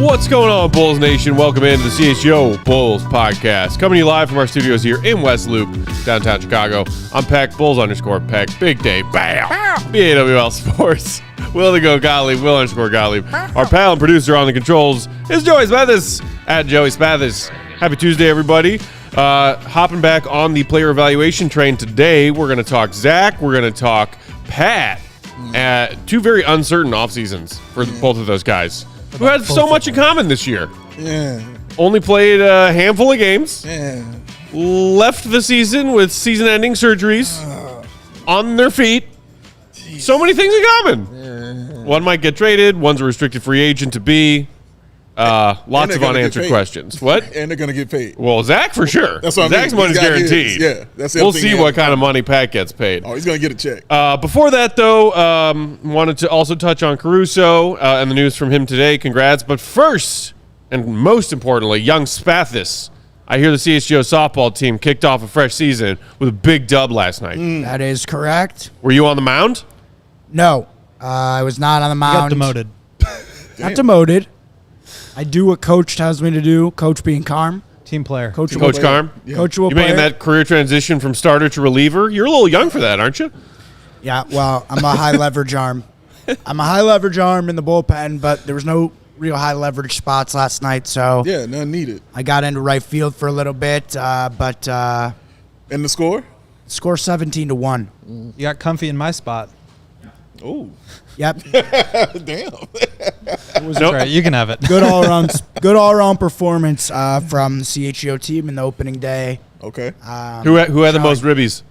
What's going on, Bulls Nation? Welcome into the CHGO Bulls Podcast. Coming to you live from our studios here in West Loop, downtown Chicago. I'm Peck, Bulls_Peck, Big Day, bam! BAWL Sports. Will to go Gottlieb, Will_Gottlieb. Our pal and producer on the controls is Joey Smathis, at Joey Smathis. Happy Tuesday, everybody. Hopping back on the player evaluation train today, we're going to talk Zach, we're going to talk Pat. Two very uncertain off seasons for both of those guys, who had so much in common this year. Yeah. Only played a handful of games. Yeah. Left the season with season-ending surgeries on their feet. Jeez. So many things in common. Yeah. One might get traded. One's a restricted free agent to be. Lots of unanswered questions. What? And they're going to get paid. Well, Zach for sure. That's what Zach's money's guaranteed. Yeah, that's we'll see what kind of money Pat gets paid. Oh, he's going to get a check. Before that, though, wanted to also touch on Caruso and the news from him today. Congrats. But first, and most importantly, young Spathis. I hear the CHGO softball team kicked off a fresh season with a big dub last night. That is correct. Were you on the mound? No, I was not on the mound. You got demoted. Not demoted. I do what coach tells me to do. Coach being calm. Team player. Coach Carm? Yeah. Coachable You making that career transition from starter to reliever? You're a little young for that, aren't you? Yeah, well, I'm a high leverage arm. I'm a high leverage arm in the bullpen, but there was no real high leverage spots last night, so yeah, none needed. I got into right field for a little bit, but and the score? Score 17-1. You got comfy in my spot. Oh. Yep. Damn. Nope. Right, you can have it. Good all around performance from the CHGO team in the opening day. Okay. Who had the most ribbies?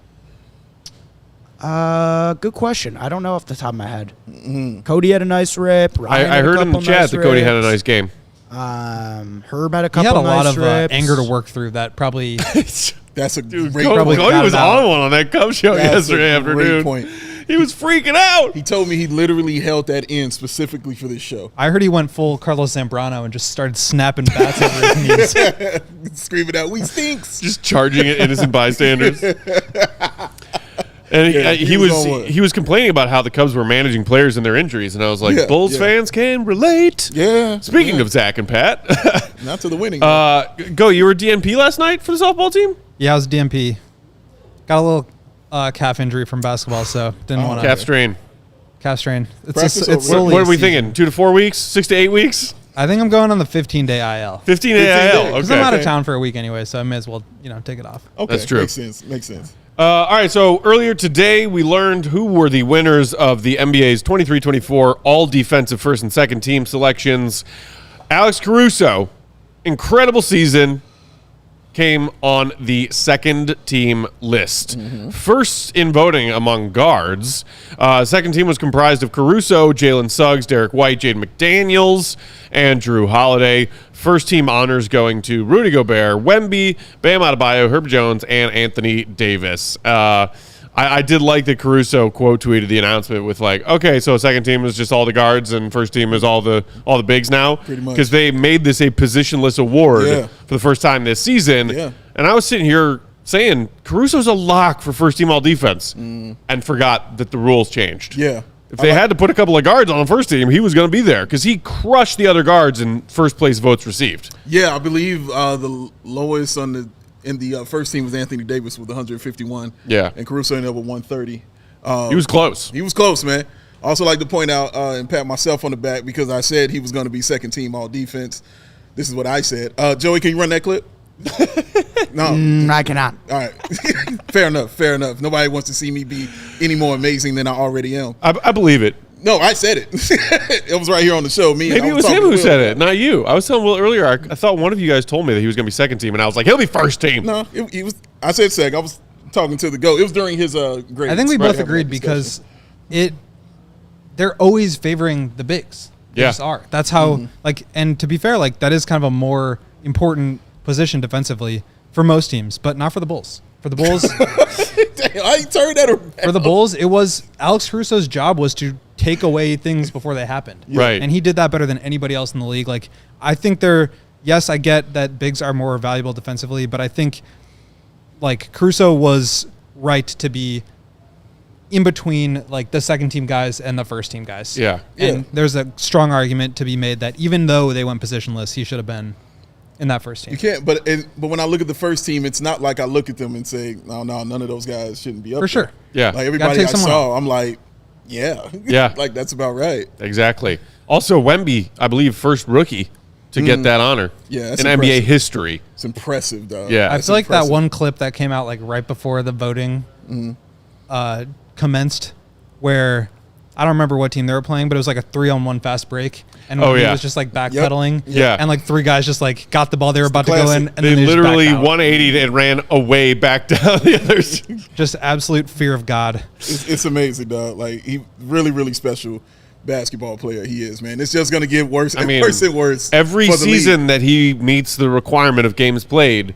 Good question. I don't know off the top of my head. Mm-hmm. Cody had a nice rip. I heard in the chat that Cody had a nice game. Herb had a couple He had a nice lot of rips. anger to work through. That probably. That's a Dude, great Cody point. was on one on that Cubs show yesterday afternoon. Great point. He was freaking out. He told me he literally held that in specifically for this show. I heard he went full Carlos Zambrano and just started snapping bats over his knees. Screaming out, "We stinks!" Just charging at innocent bystanders. And he was complaining about how the Cubs were managing players and their injuries, and I was like, Bulls fans can relate. Yeah. Speaking of Zach and Pat, not to the winning. Go. You were DNP last night for the softball team? Yeah, I was DNP. Got a little calf injury from basketball, so didn't want to. Calf strain. Calf strain. What are we thinking? 2 to 4 weeks? 6 to 8 weeks? I think I'm going on the 15-day IL. 15-day IL. Okay. I'm out of town for a week anyway, so I may as well, take it off. Okay, that's true. Makes sense. All right, so earlier today we learned who were the winners of the NBA's 23-24 all-defensive first and second team selections. Alex Caruso, incredible season, came on the second team list. Mm-hmm. First in voting among guards. Second team was comprised of Caruso, Jalen Suggs, Derek White, Jaden McDaniels, and Drew Holiday. First team honors going to Rudy Gobert, Wemby, Bam Adebayo, Herb Jones, and Anthony Davis. I did like that Caruso quote tweeted the announcement with like, okay, so second team is just all the guards and first team is all the bigs now. Pretty much. Because they made this a positionless award for the first time this season. Yeah. And I was sitting here saying Caruso's a lock for first team all defense and forgot that the rules changed. Yeah. If they had to put a couple of guards on the first team, he was going to be there because he crushed the other guards in first place votes received. Yeah, I believe the lowest in the first team was Anthony Davis with 151. Yeah. And Caruso ended up with 130. He was close. He was close, man. I also like to point out and pat myself on the back because I said he was going to be second team all defense. This is what I said. Joey, can you run that clip? No. I cannot. All right. Fair enough. Nobody wants to see me be any more amazing than I already am. I believe it. No, I said it. It was right here on the show. Maybe it was him who said it, not you. I was telling Will earlier, I thought one of you guys told me that he was going to be second team, and I was like, he'll be first team. No, he was I said Sec. I was talking to the GOAT. It was during his grades. I think we Right. both agreed because they're always favoring the bigs. They Yeah. just are. That's how and to be fair, that is kind of a more important position defensively for most teams, but not for the Bulls. For the Bulls, Damn, I turned that around. for the Bulls, it was Alex Caruso's job was to take away things before they happened. Right. And he did that better than anybody else in the league. I think yes, I get that bigs are more valuable defensively, but I think Caruso was right to be in between the second team guys and the first team guys. Yeah. And there's a strong argument to be made that even though they went positionless, he should have been in that first team. You can't, but when I look at the first team, it's not like I look at them and say, no, none of those guys shouldn't be up For there. sure. Yeah. Like everybody take I someone saw, I'm like, yeah. Yeah. That's about right. Exactly. Also, Wemby, I believe, first rookie to get that honor Yeah, that's in NBA impressive. history. It's impressive, though. Yeah. I That's feel like impressive. that one clip that came out right before the voting commenced, where I don't remember what team they were playing, but it was a 3-on-1 fast break, and Oh, he yeah. was just backpedaling, Yeah. and three guys just got the ball they were about to go in, classic. and They then literally just backed out. 180'd and ran away back down the others. Just absolute fear of God. It's amazing, dog. He really, really special basketball player he is, man. It's just going to get worse and worse and worse. Every for the league. season that he meets the requirement of games played,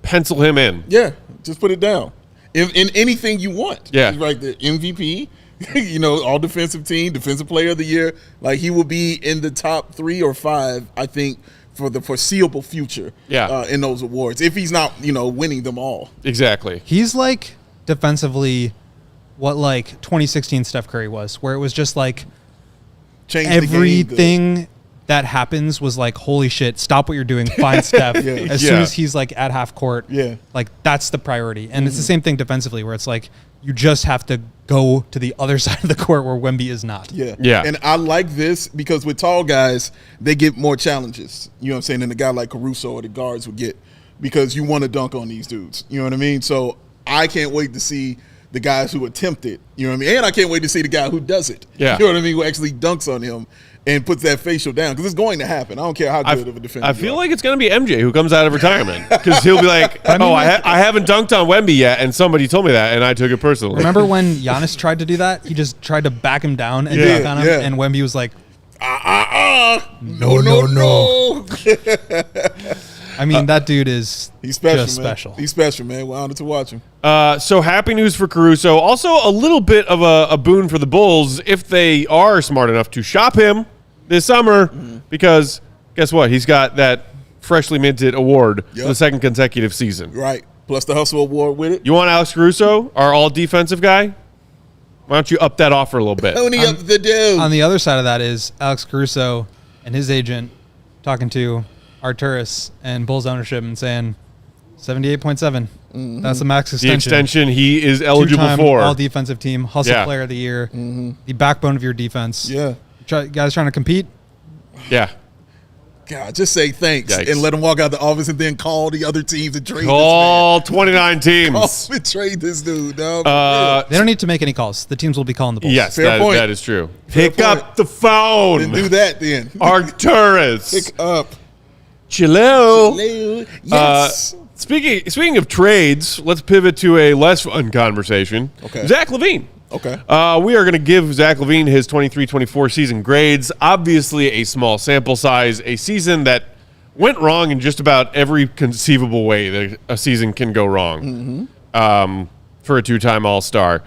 pencil him in. Yeah, just put it down. In anything you want. Yeah. He's the MVP, all defensive team, defensive player of the year. He will be in the top 3 or 5, I think, for the foreseeable future. Yeah. In those awards, if he's not, winning them all. Exactly. He's defensively what 2016 Steph Curry was, where it was just Change the game. everything that happens was holy shit, stop what you're doing, find Steph. As soon Yeah. as he's at half court, Yeah. that's the priority. And it's the same thing defensively, where it's you just have to go to the other side of the court where Wemby is not. Yeah. Yeah. And I like this because with tall guys, they get more challenges, you know what I'm saying, than a guy like Caruso or the guards would get, because you want to dunk on these dudes. You know what I mean? So I can't wait to see the guys who attempt it. You know what I mean? And I can't wait to see the guy who does it. Yeah. You know what I mean? Who actually dunks on him and puts that facial down, because it's going to happen. I don't care how good of a defender I you feel are. like it's going to be MJ who comes out of retirement, because he'll be like, I haven't dunked on Wemby yet, and somebody told me that, and I took it personally. Remember when Giannis tried to do that? He just tried to back him down and Yeah, dunk on him, yeah. and Wemby was like, No. I mean, that dude is He's special, just man. special. He's special, man. We're honored to watch him. So happy news for Caruso. Also a little bit of a boon for the Bulls if they are smart enough to shop him this summer, because guess what? He's got that freshly minted award for the second consecutive season. Right. Plus the Hustle Award with it. You want Alex Caruso, our all-defensive guy? Why don't you up that offer a little bit? Tony up the dude. On the other side of that is Alex Caruso and his agent talking to Arturis and Bulls ownership and saying 78.7. That's the max The extension. extension he is eligible Two-time for. all-defensive team, hustle Yeah. player of the year, the backbone of your defense. Yeah. Guys trying to compete. Yeah. God, just say thanks Yikes. and let him walk out the office and then call the other teams and trade All 29 this man. Call teams. and trade this dude, dog. They don't need to make any calls. The teams will be calling the Bulls. Yes, Fair point. that is true. Fair Pick up point. the phone. Then do that then. Arcturus. Pick up. Chillo. Hello. Yes. Speaking of trades, let's pivot to a less fun conversation. Okay. Zach LaVine. Okay. We are going to give Zach LaVine his 23-24 season grades. Obviously, a small sample size, a season that went wrong in just about every conceivable way that a season can go wrong for a two-time All-Star.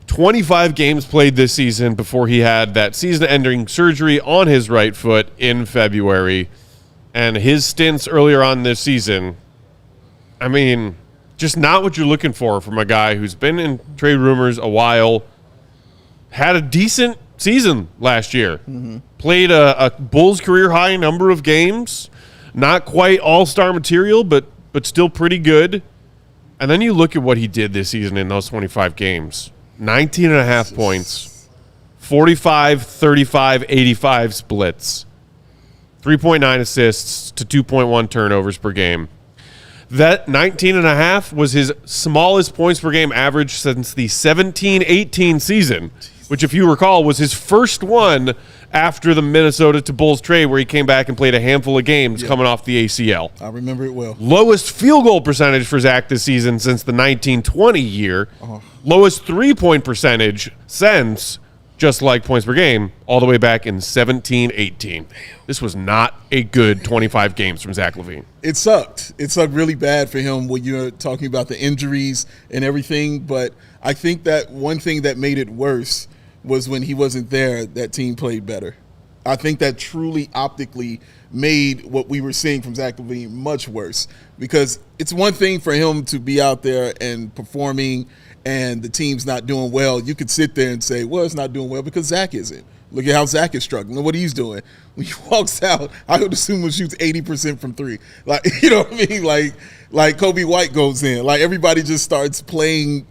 25 games played this season before he had that season-ending surgery on his right foot in February. And his stints earlier on this season, I mean, just not what you're looking for from a guy who's been in trade rumors a while, had a decent season last year, played a Bulls career-high number of games, not quite all-star material, but still pretty good. And then you look at what he did this season in those 25 games. 19.5 points, 45, 35, 85 splits, 3.9 assists to 2.1 turnovers per game. That 19.5 was his smallest points per game average since the 17-18 season, which, if you recall, was his first one after the Minnesota to Bulls trade where he came back and played a handful of games coming off the ACL. I remember it well. Lowest field goal percentage for Zach this season since the 1920 year. Lowest three-point percentage since, just like points per game, all the way back in 17-18. This was not a good 25 games from Zach LaVine. It sucked. It sucked really bad for him when you're talking about the injuries and everything. But I think that one thing that made it worse was when he wasn't there, that team played better. I think that truly optically made what we were seeing from Zach LaVine much worse, because it's one thing for him to be out there and performing and the team's not doing well. You could sit there and say, well, it's not doing well because Zach isn't. Look at how Zach is struggling. Look what he's doing. When he walks out, I would assume he shoots 80% from three. Like, you know what I mean? Like Kobe White goes in. Like, everybody just starts playing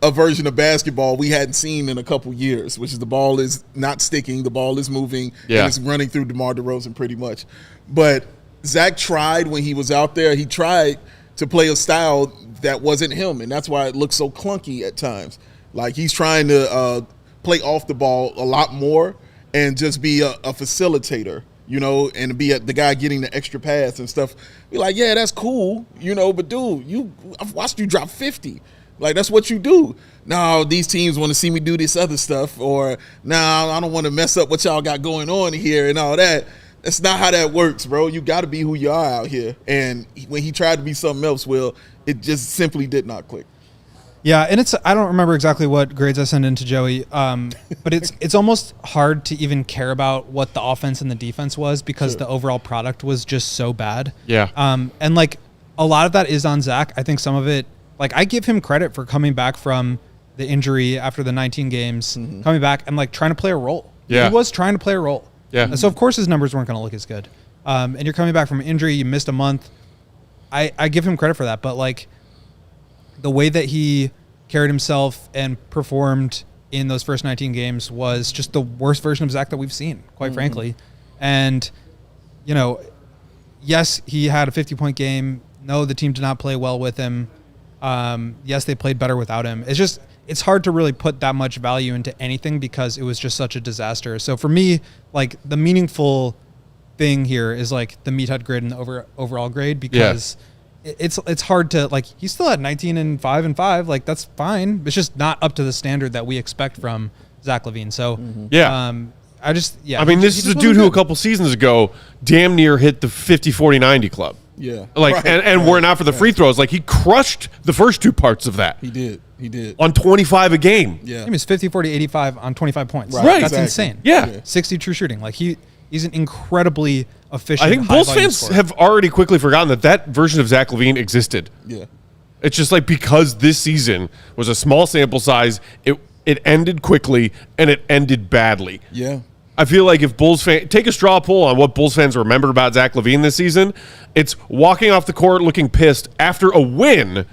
a version of basketball we hadn't seen in a couple years, which is the ball is not sticking, the ball is moving, and it's running through DeMar DeRozan pretty much. But Zach tried when he was out there. He tried to play a style that wasn't him, and that's why it looks so clunky at times. Like, he's trying to play off the ball a lot more and just be a facilitator, you know, and be the guy getting the extra pass and stuff. Be like, yeah, that's cool, you know, but dude, I've watched you drop 50. Like, that's what you do. No, these teams want to see me do this other stuff, or no, I don't want to mess up what y'all got going on here and all that. That's not how that works, bro. You got to be who you are out here. And when he tried to be something else, Will, it just simply did not click. Yeah, and I don't remember exactly what grades I sent into Joey, but it's almost hard to even care about what the offense and the defense was, because the overall product was just so bad. Yeah. And like, a lot of that is on Zach. I think some of it, like, I give him credit for coming back from the injury after the 19 games, coming back and like trying to play a role. Yeah. He was trying to play a role. Yeah. And so of course his numbers weren't going to look as good. And you're coming back from an injury, you missed a month. I give him credit for that, but like, the way that he carried himself and performed in those first 19 games was just the worst version of Zach that we've seen, quite frankly. And, you know, yes, he had a 50-point game. No, the team did not play well with him. Yes, they played better without him. It's hard to really put that much value into anything because it was just such a disaster. So for me, like, the meaningful thing here is like the meathead grade and the overall grade, because it's hard to, like, he's still at 19 and 5 and 5. Like, that's fine. It's just not up to the standard that we expect from Zach LaVine. So I mean, this is a dude who a couple seasons ago damn near hit the 50-40-90 club. Yeah. Like, right. and were not for the free throws. Like, he crushed the first two parts of that. He did. On 25 a game. Yeah. He was 50, 40, 85 on 25 points. Right. That's Exactly. insane. Yeah. 60 true shooting. Like, he's an incredibly efficient, I think Bulls fans scorer. have already quickly forgotten that version of Zach LaVine existed. Yeah. It's just like, because this season was a small sample size, it ended quickly and it ended badly. Yeah. I feel like if Bulls fans take a straw poll on what Bulls fans remember about Zach LaVine this season, it's walking off the court looking pissed after a win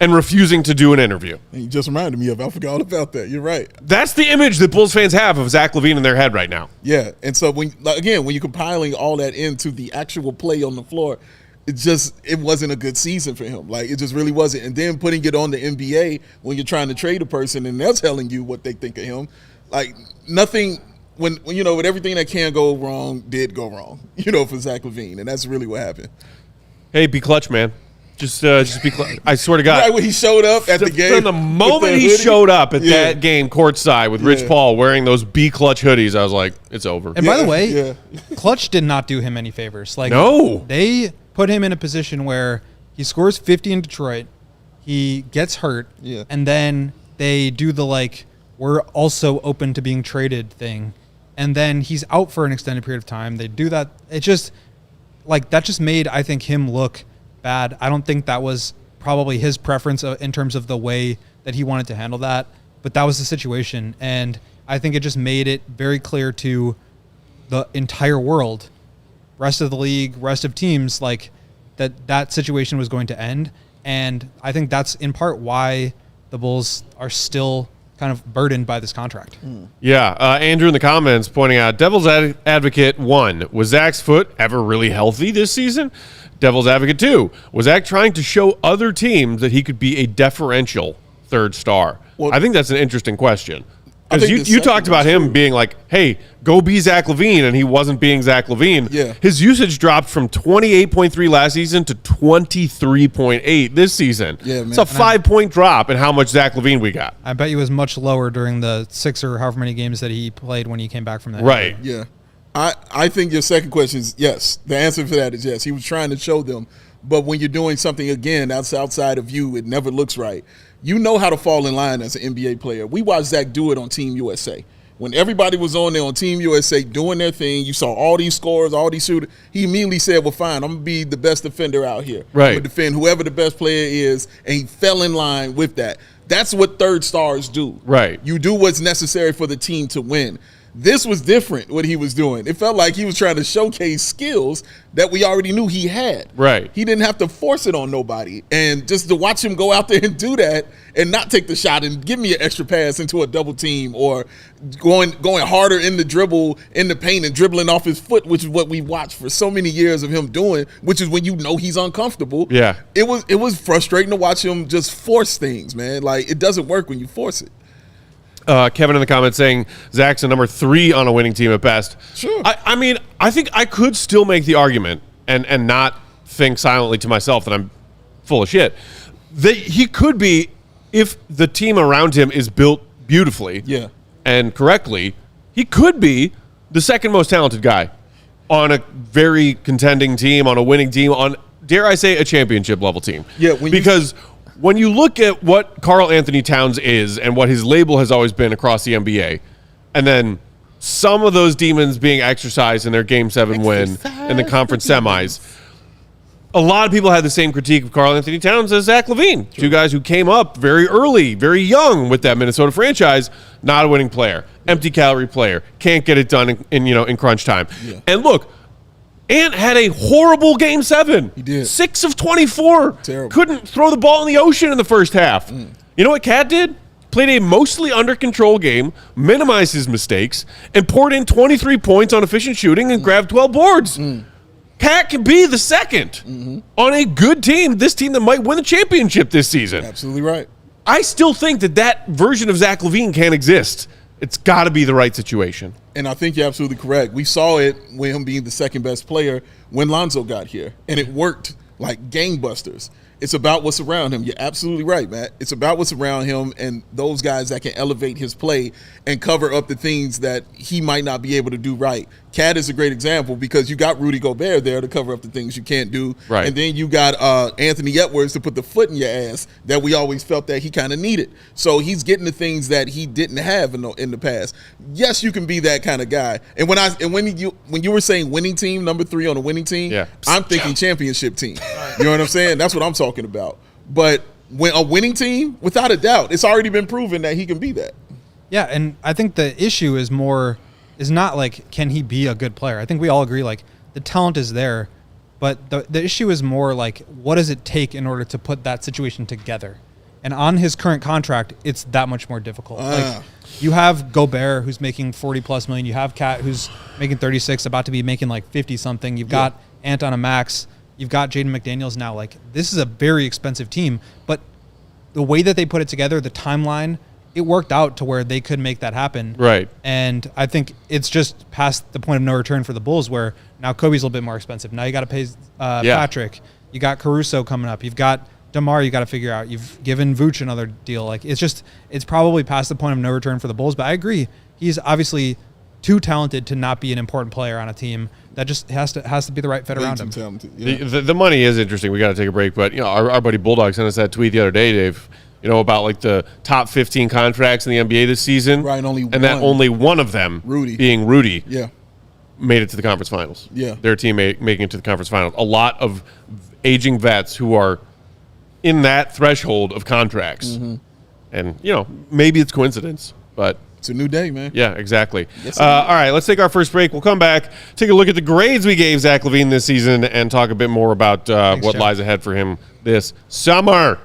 and refusing to do an interview. And you just reminded me of, I forgot all about that. You're right. That's the image that Bulls fans have of Zach LaVine in their head right now. Yeah. And so when you're compiling all that into the actual play on the floor, it wasn't a good season for him. Like, it just really wasn't. And then putting it on the NBA when you're trying to trade a person and they're telling you what they think of him, like, nothing. When you know, with everything that can go wrong did go wrong, you know, for Zach LaVine, and that's really what happened. Hey, be clutch, man. Just be clutch. I swear to God. Right when he showed up at the game. From the moment he showed up at that game courtside with Rich Paul wearing those be clutch hoodies, I was like, it's over. And by the way, Clutch did not do him any favors. Like, no. They put him in a position where he scores 50 in Detroit, he gets hurt, and then they do the, like, we're also open to being traded thing. And then he's out for an extended period of time. They do that. It just, like, that just made, I think, him look bad. I don't think that was probably his preference in terms of the way that he wanted to handle that. But that was the situation. And I think it just made it very clear to the entire world, rest of the league, rest of teams, like, that situation was going to end. And I think that's in part why the Bulls are still kind of burdened by this contract. Yeah. Andrew in the comments pointing out, Devil's Advocate 1, was Zach's foot ever really healthy this season? Devil's Advocate 2, was Zach trying to show other teams that he could be a deferential third star? Well, I think that's an interesting question. Because you talked about him being like, hey, go be Zach LaVine, and he wasn't being Zach LaVine. Yeah. His usage dropped from 28.3 last season to 23.8 this season. Yeah, man. It's a 5-point drop in how much Zach LaVine we got. I bet he was much lower during the 6 or however many games that he played when he came back from that. Right. Yeah. I think your second question is yes. The answer for that is yes. He was trying to show them. But when you're doing something, again, that's outside of you, it never looks right. You know how to fall in line as an NBA player. We watched Zach do it on Team USA. When everybody was on there on Team USA doing their thing, you saw all these scores, all these shooters. He immediately said, well, fine, I'm going to be the best defender out here. Right. I'm going to defend whoever the best player is, and he fell in line with that. That's what third stars do. Right. You do what's necessary for the team to win. This was different, what he was doing. It felt like he was trying to showcase skills that we already knew he had. Right. He didn't have to force it on nobody. And just to watch him go out there and do that and not take the shot and give me an extra pass into a double team or going harder in the dribble, in the paint and dribbling off his foot, which is what we watched for so many years of him doing, which is when you know he's uncomfortable. Yeah. It was frustrating to watch him just force things, man. Like, it doesn't work when you force it. Kevin in the comments saying Zach's a number 3 on a winning team at best. Sure. I mean, I think I could still make the argument and not think silently to myself that I'm full of shit. That he could be, if the team around him is built beautifully and correctly, he could be the second most talented guy on a very contending team, on a winning team, on, dare I say, a championship level team. Yeah, when you look at what Karl Anthony Towns is and what his label has always been across the NBA, and then some of those demons being exercised in their Game 7 win in the conference semis, a lot of people had the same critique of Karl Anthony Towns as Zach LaVine. Sure. 2 guys who came up very early, very young with that Minnesota franchise, not a winning player, empty calorie player, can't get it done in crunch time. Yeah. And look, Ant had a horrible Game 7. He did. 6 of 24. Terrible. Couldn't throw the ball in the ocean in the first half. You know what Cat did? Played a mostly under control game, minimized his mistakes, and poured in 23 points on efficient shooting and grabbed 12 boards. Cat can be the second on a good team, this team that might win the championship this season. Absolutely right. I still think that version of Zach LaVine can't exist. It's got to be the right situation. And I think you're absolutely correct. We saw it with him being the second best player when Lonzo got here, and it worked like gangbusters. It's about what's around him. You're absolutely right, Matt. It's about what's around him and those guys that can elevate his play and cover up the things that he might not be able to do right. Cat is a great example because you got Rudy Gobert there to cover up the things you can't do. Right. And then you got Anthony Edwards to put the foot in your ass that we always felt that he kind of needed. So he's getting the things that he didn't have in the past. Yes, you can be that kind of guy. And when you were saying winning team, number 3 on a winning team, I'm thinking championship team. You know what I'm saying? That's what I'm talking about. But when a winning team, without a doubt, it's already been proven that he can be that. Yeah, and I think the issue is not like, can he be a good player? I think we all agree, like, the talent is there, but the issue is more like, what does it take in order to put that situation together? And on his current contract, it's that much more difficult. Like, you have Gobert, who's making $40+ million. You have Cat, who's making 36, about to be making like 50 something. You've got Ant on a max. You've got Jaden McDaniels now. Like, this is a very expensive team, but the way that they put it together, the timeline, it worked out to where they could make that happen. Right. And I think it's just past the point of no return for the Bulls, where now Kobe's a little bit more expensive. Now you got to pay Patrick. You got Caruso coming up. You've got DeMar you got to figure out. You've given Vooch another deal. Like, it's probably past the point of no return for the Bulls. But I agree, he's obviously too talented to not be an important player on a team. That just has to be the right fit around him. Talented, yeah. The money is interesting. We got to take a break, but our buddy Bulldog sent us that tweet the other day, Dave. About like the top 15 contracts in the NBA this season. Right, that only one of them, Rudy, made it to the conference finals. Yeah. Their team making it to the conference finals. A lot of aging vets who are in that threshold of contracts. And, maybe it's coincidence, but it's a new day, man. Yeah, exactly. Yes, all right, let's take our first break. We'll come back, take a look at the grades we gave Zach LaVine this season, and talk a bit more about what lies ahead for him this summer.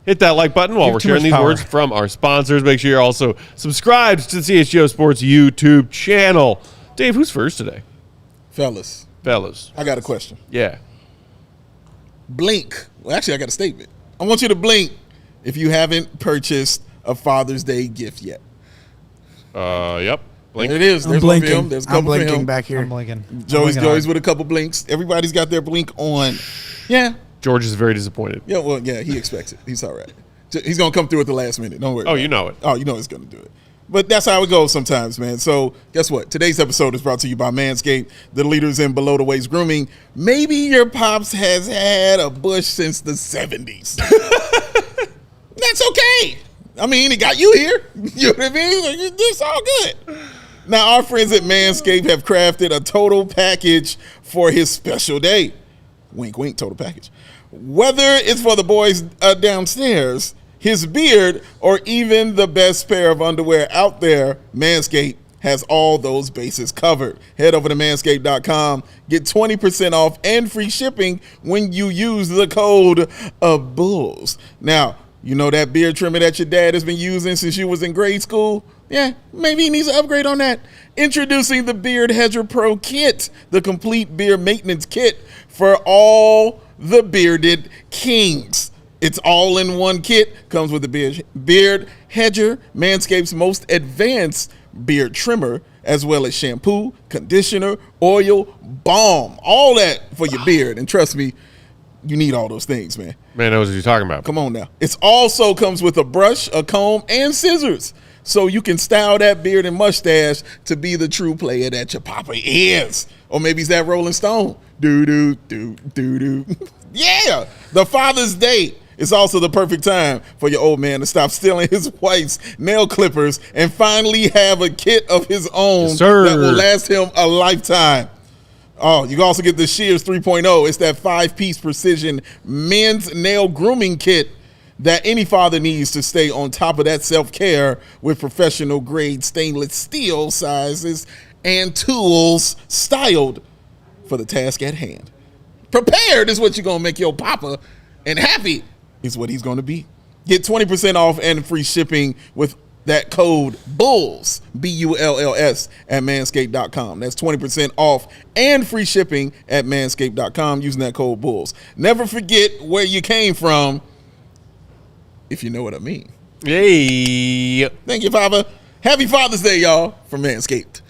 Hit that like button while we're sharing these words from our sponsors. Make sure you're also subscribed to the CHGO Sports YouTube channel. Dave, who's first today? Fellas. I got a question. Yeah. Blink. Well, actually, I got a statement. I want you to blink if you haven't purchased a Father's Day gift yet. Yep. Blink. There it is. I'm There's one for him. blinking. There's a I'm couple for blinking him. back here. I'm blinking. Joey's with a couple blinks. Everybody's got their blink on. Yeah. George is very disappointed. Yeah, well, yeah, he expects it. He's all right. He's going to come through at the last minute. Don't worry. Oh, you know it. Oh, you know he's going to do it. But that's how it goes sometimes, man. So guess what? Today's episode is brought to you by Manscaped, the leaders in below-the-waist grooming. Maybe your pops has had a bush since the 70s. That's okay. I mean, it got you here. You know what I mean? It's all good. Now, our friends at Manscaped have crafted a total package for his special day. Wink, wink, total package. Whether it's for the boys downstairs, his beard, or even the best pair of underwear out there, Manscaped has all those bases covered. Head over to manscaped.com. Get 20% off and free shipping when you use the code BULLS. Now, you know that beard trimmer that your dad has been using since you was in grade school? Yeah, maybe he needs to upgrade on that. Introducing the Beard Hedger Pro Kit, the complete beard maintenance kit for all the bearded kings. It's all in one kit. Comes with the Beard Hedger, Manscaped's most advanced beard trimmer, as well as shampoo, conditioner, oil, balm, all that for your beard. And trust me, you need all those things, man. Man knows what you're talking about. Come on now. It also comes with a brush, a comb, and scissors, so you can style that beard and mustache to be the true player that your papa is. Or maybe he's that Rolling Stone. Do. Yeah. The Father's Day is also the perfect time for your old man to stop stealing his wife's nail clippers and finally have a kit of his own that will last him a lifetime. Oh, you can also get the Shears 3.0. It's that 5-piece precision men's nail grooming kit that any father needs to stay on top of that self-care with professional grade stainless steel sizes and tools styled for the task at hand. Prepared is what you're going to make your papa, and happy is what he's going to be. Get 20% off and free shipping with that code BULLS, BULLS, at manscaped.com. That's 20% off and free shipping at manscaped.com using that code BULLS. Never forget where you came from, if you know what I mean. Yay. Thank you, Papa. Happy Father's Day, y'all, from Manscaped.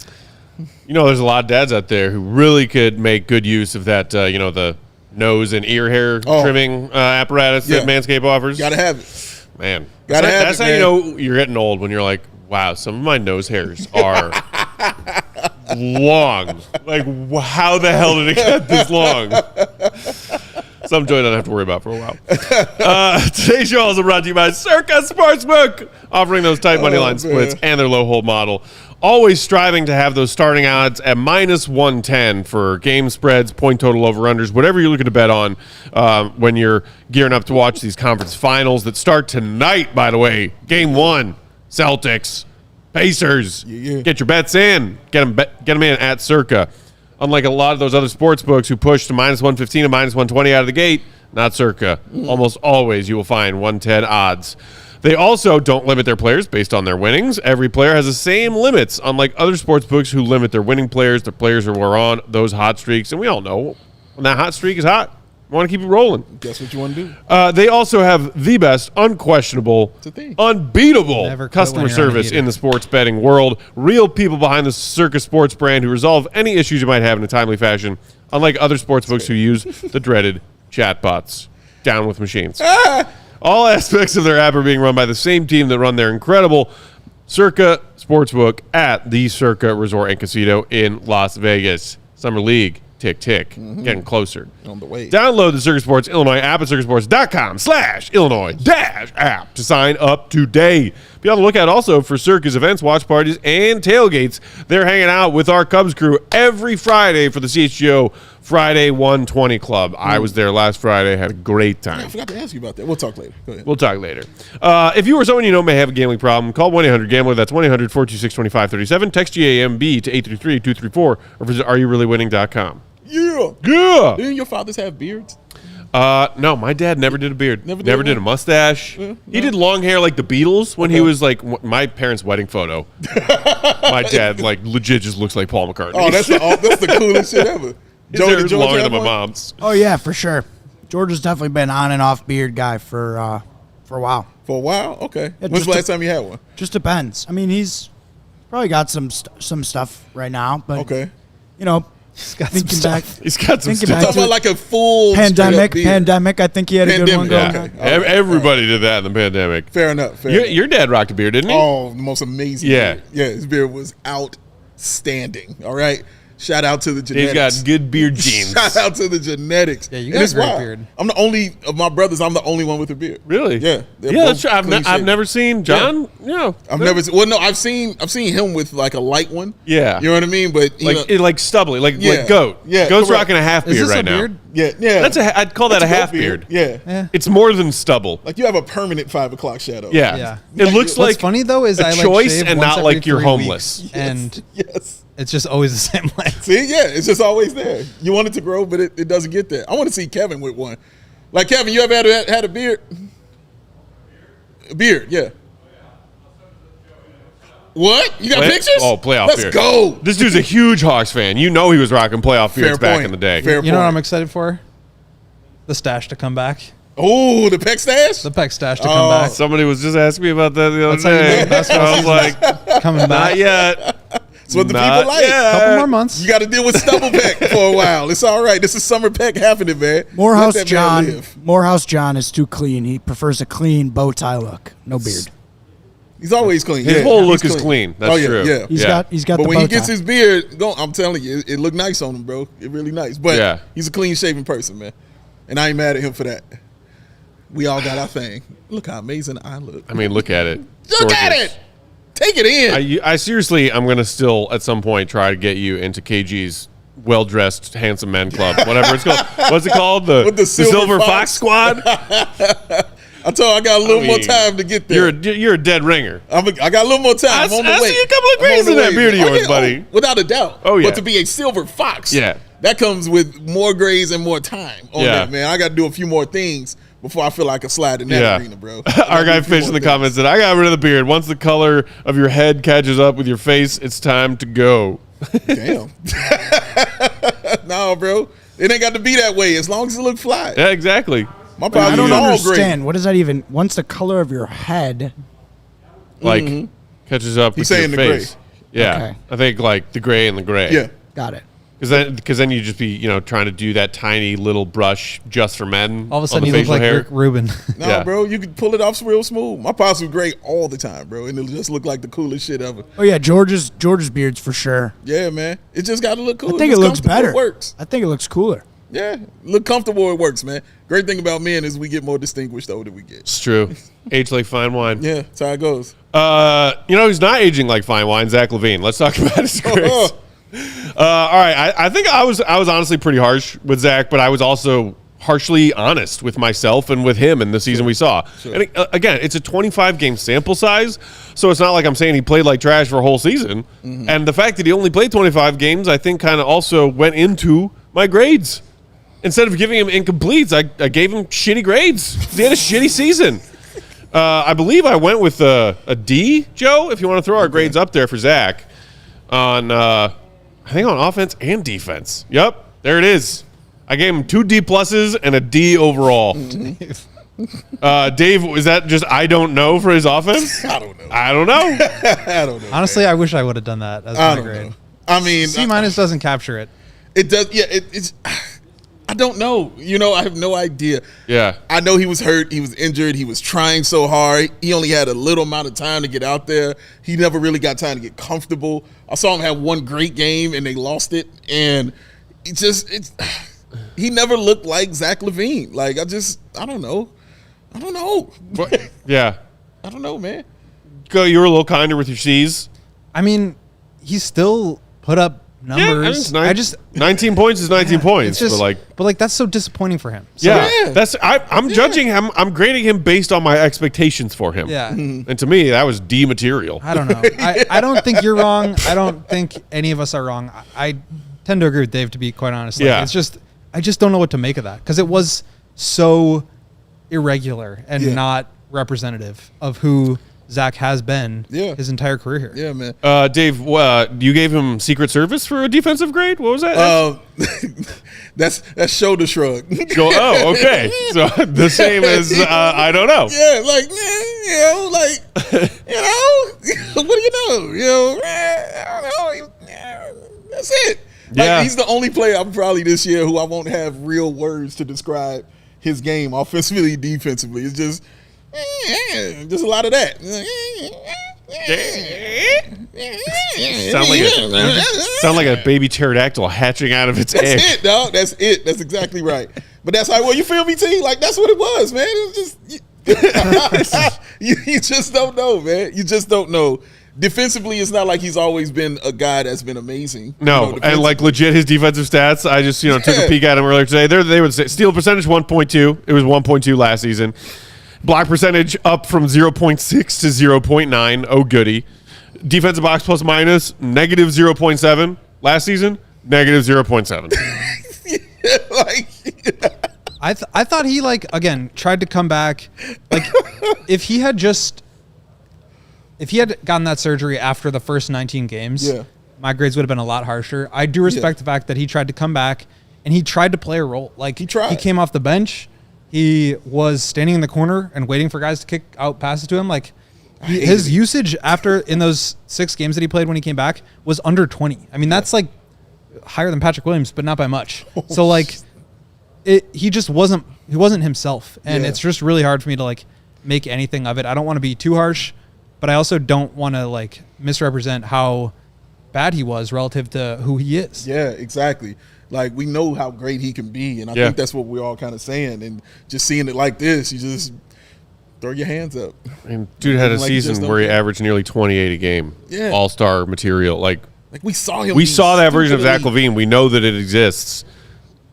You know, there's a lot of dads out there who really could make good use of that, the nose and ear hair trimming apparatus that Manscaped offers. Gotta have it. Man. That's how you know you're getting old, when you're like, wow, some of my nose hairs are long. Like, how the hell did it get this long? Some joy I don't have to worry about for a while. Today's show also brought to you by Circa Sportsbook, offering those tight money line splits and their low hold model. Always striving to have those starting odds at -110 for game spreads, point total over-unders, whatever you're looking to bet on when you're gearing up to watch these conference finals that start tonight, by the way. Game 1, Celtics, Pacers. Yeah. Get your bets in. Get them in at Circa. Unlike a lot of those other sports books who push to -115 and -120 out of the gate, not Circa. Almost always you will find 110 odds. They also don't limit their players based on their winnings. Every player has the same limits, unlike other sports books who limit their winning players, the players who are on those hot streaks. And we all know when that hot streak is hot, you want to keep it rolling. Guess what you want to do? They also have the best, unquestionable, unbeatable Never quit customer when you're on a service heater. in the sports betting world. Real people behind the Circa Sports brand who resolve any issues you might have in a timely fashion, unlike other sports books who use the dreaded chatbots. Down with machines. All aspects of their app are being run by the same team that run their incredible Circa Sportsbook at the Circa Resort and Casino in Las Vegas. Summer League, tick, tick, getting closer. On the way. Download the Circa Sports Illinois app at circasports.com/Illinois-app to sign up today. Be on the lookout also for Circa's events, watch parties, and tailgates. They're hanging out with our Cubs crew every Friday for the CHGO Friday 120 Club. I was there last Friday, had a great time. I forgot to ask you about that. We'll talk later. Go ahead. We'll talk later. If you or someone you know may have a gambling problem, call 1-800-GAMBLER. That's 1-800-426-2537. Text GAMB to 833-234 or visit areyoureallywinning.com. Yeah. Yeah. Didn't your fathers have beards? No, my dad never did a beard. Never Never did did a mustache. He did long hair like the Beatles when he was like my parents' wedding photo. My dad like legit just looks like Paul McCartney. Oh, that's the coolest shit ever. His hair is longer have than my one? mom's. Oh yeah, for sure. George has definitely been on and off beard guy for a while. For a while? Okay. It When's the just last time you had one? Just depends. I mean, he's Probably got some stuff right now, but Okay. you know, He's got thinking some back, stuff. He's got some Thinking stuff. back Talking about like a full pandemic. straight up beard. I think he had a good one Pandemic, going Yeah, on. Okay. everybody did that in the pandemic. Fair enough. Your dad rocked a beard, didn't he? Oh, the most amazing. Yeah. beard. Yeah. His beard was outstanding. All right. Shout out to the genetics. He's got good beard genes. Shout out to the genetics. Yeah, you And got a it's great wild. beard. I'm the only of my brothers. I'm the only one with a beard. Really? Yeah. They're Yeah, both that's true. I've clean-shaven. never seen John. Yeah, I've never seen. Well, no, I've seen him with like a light one. Yeah. You know what I mean? But like stubbly, like Yeah. goat. Yeah, Goat's correct. rocking a half Is beard this right a beard? yeah. now. I'd call that That's a goat half beard. Yeah. It's more than stubble. Like you have a permanent 5 o'clock shadow. Yeah. Yeah. It looks What's like funny though is a I like choice shave and once not every like you're 3 homeless. weeks, and Yes. it's just always the same length. See, yeah, it's just always there. You want it to grow, but it doesn't get there. I want to see Kevin with one. Like Kevin, you ever had a beard? A beard, yeah. What? You got pictures? Oh, playoff Let's beard. go. This dude's a huge Hawks fan. You know he was rocking playoff Fair beards back point. in the day. Fair You know what I'm point. excited for? The stash to come back. Oh, the pec stash? The Peck stash to Oh. come back. Somebody was just asking me about that the other That's how you day. know the basketball I was like, Coming back. not yet. That's what the Not people like. yet. Couple more months. You got to deal with stubble peck for a while. It's all right. This is summer peck happening, man. Morehouse Let that man John. live. Morehouse John is too clean. He prefers a clean bow tie look, no beard. He's always clean. His yeah, whole he's look is clean. That's oh, yeah, true. Yeah. He's Yeah. got But the when bow he gets tie. his beard, I'm telling you, it look nice on him, bro. It really nice. But Yeah. he's a clean shaven person, man. And I ain't mad at him for that. We all got our thing. Look how amazing I look. I mean, look at it. Look at Gorgeous. it. Take it in. I seriously, I'm gonna still at some point try to get you into KG's well-dressed handsome men club, whatever it's called. What's it called? With the Silver Fox Fox. Squad. I told you I got a little I more mean, time to get there. You're a dead ringer. I got a little more time. I I'm on the see way. a couple of I'm on grains the in that way. beard of Oh, yours, yeah, buddy. without a doubt. Oh, yeah. But to be a silver fox, Yeah. that comes with more grays and more time on Yeah. that, man. I got to do a few more things before I feel like I can slide in that Yeah. arena, bro. Our guy Fish in the comments said, "I got rid of the beard. Once the color of your head catches up with your face, it's time to go." Damn. No, bro. It ain't got to be that way as long as it look fly. Yeah, exactly. My I pops don't is all understand. What does that even? Once the color of your head. Like catches up He's with saying your the gray. face. Yeah, Okay. I think like the gray and the gray. Yeah. Got it. Because then you just be trying to do that tiny little brush just for men. All of a on sudden, the you look facial like hair. Rick Rubin. No, Yeah. bro, you can pull it off real smooth. My pops was gray all the time, bro, and it'll just look like the coolest shit ever. Oh yeah, George's beard's for sure. Yeah, man. It just got to look cool. I think If it it's looks comfortable, better. It works. I think it looks cooler. Yeah, look comfortable. It works, man. Great thing about men is we get more distinguished the older we get. It's true. Age like fine wine. Yeah, that's how it goes. He's not aging like fine wine. Zach LaVine. Let's talk about his grades. All right, I think I was honestly pretty harsh with Zach, but I was also harshly honest with myself and with him in the season we saw. And again, it's a 25-game sample size, so it's not like I'm saying he played like trash for a whole season. And the fact that he only played 25 games, I think, kind of also went into my grades. Instead of giving him incompletes, I gave him shitty grades. He had a shitty season. I believe I went with a D, Joe, if you want to throw our grades up there for Zach on I think on offense and defense. Yep, there it is. I gave him 2 D pluses and a D overall. Dave, is that just I don't know for his offense? I don't know. I don't know. I don't know. Honestly, I wish I would have done that as I my don't grade. know. I mean, C minus doesn't capture it. it does. Yeah, it's. I don't know. I have no idea. Yeah. I know he was hurt. He was injured. He was trying so hard. He only had a little amount of time to get out there. He never really got time to get comfortable. I saw him have one great game and they lost it. And he never looked like Zach LaVine. Like, I don't know. I don't know. Yeah. I don't know, man. Go. You were a little kinder with your C's. I mean, he still put up numbers. I just 19 points is 19 points. It's just, but like, that's so disappointing for him. So, yeah, I'm judging him. I'm grading him based on my expectations for him. Yeah. And to me, that was D material. I don't know. I don't think you're wrong. I don't think any of us are wrong. I tend to agree with Dave, to be quite honest. Yeah. It's just, I just don't know what to make of that because it was so irregular and not representative of who Zach has been his entire career here. Yeah, man. Dave, you gave him Secret Service for a defensive grade? What was that? That's shoulder shrug. Oh, okay. So the same as I don't know. Yeah, like what do you know? I don't know. That's it. Yeah. He's the only player I'm probably this year who I won't have real words to describe his game offensively, defensively. It's just a lot of that. Sound like a baby pterodactyl hatching out of its egg. That's it, dog. That's it. That's exactly right. But that's how, well, you feel me, T? Like, that's what it was, man. It was just, you just don't know, man. You just don't know. Defensively, it's not like he's always been a guy that's been amazing. No, and like legit his defensive stats, I just took a peek at him earlier today. They would say steal percentage 1.2. It was 1.2 last season. Block percentage up from 0.6 to 0.9. Oh, goody. Defensive box plus minus negative 0.7 last season. Negative 0.7. I thought he again tried to come back. Like if he had gotten that surgery after the first 19 games, my grades would have been a lot harsher. I do respect the fact that he tried to come back and he tried to play a role. Like he came off the bench. He was standing in the corner and waiting for guys to kick out passes to him. Like his usage in those 6 games that he played when he came back was under 20. I mean, that's like higher than Patrick Williams, but not by much. So like he just wasn't himself. And it's just really hard for me to make anything of it. I don't want to be too harsh, but I also don't want to misrepresent how bad he was relative to who he is. Yeah, exactly. Like, we know how great he can be, and I think that's what we're all kind of saying. And just seeing it like this, you just throw your hands up. And dude had a season where he averaged nearly 28 a game. Yeah. All-star material. Like we saw him. We saw that version of Zach LaVine. We know that it exists.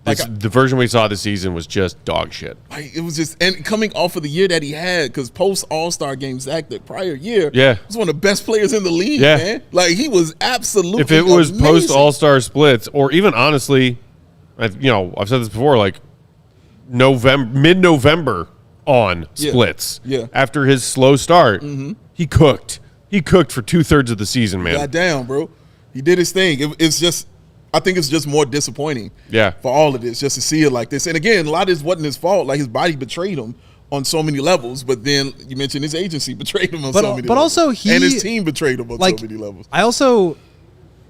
The version we saw this season was just dog shit. It was just, and coming off of the year that he had, because post All-Star game, Zach, the prior year, was one of the best players in the league, man. Like, he was absolutely If it was amazing. post All-Star splits, or even honestly, I've said this before, mid-November on splits. Yeah. After his slow start, he cooked. He cooked for 2/3 of the season, man. Goddamn, bro. He did his thing. It's just, I think it's just more disappointing for all of this, just to see it like this. And again, a lot of this wasn't his fault. Like, his body betrayed him on so many levels, but then you mentioned his agency betrayed him on so many levels. But also and his team betrayed him on so many levels. I also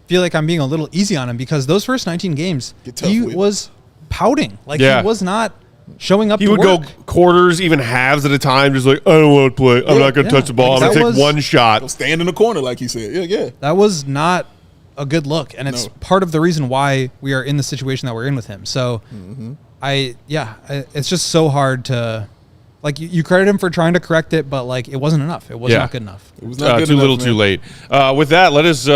feel like I'm being a little easy on him because those first 19 games, he was pouting. He was not showing up to work. He would go quarters, even halves at a time, just like, I don't want to play. I'm not going to touch the ball. I'm going to take one shot. Go stand in the corner, like he said. Yeah. That was not a good look, and it's part of the reason why we are in the situation that we're in with him. So it's just so hard to you credit him for trying to correct it, but it wasn't enough. It was not good enough. It was not good too enough, little, man. too late. With that, let us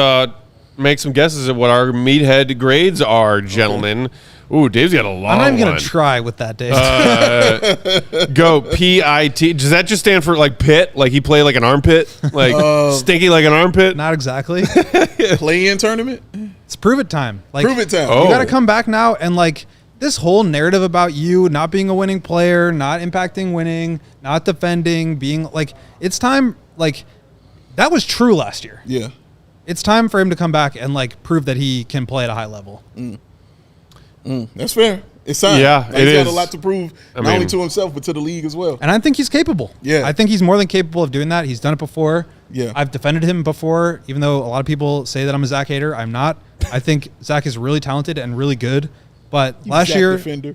make some guesses at what our meathead grades are, gentlemen. Ooh, Dave's got a long one. I'm not even going to try with that, Dave. Go PIT. Does that just stand for pit? Like he played like an armpit? Stinky like an armpit? Not exactly. Play-in tournament? It's prove it time. Prove it time. You got to come back now and this whole narrative about you not being a winning player, not impacting winning, not defending, being it's time. That was true last year. Yeah. It's time for him to come back and prove that he can play at a high level. That's fair. It's time. Yeah, he's got a lot to prove, not only to himself, but to the league as well. And I think he's capable. Yeah. I think he's more than capable of doing that. He's done it before. Yeah. I've defended him before, even though a lot of people say that I'm a Zach hater. I'm not. I think Zach is really talented and really good. But last Zach year. Defender.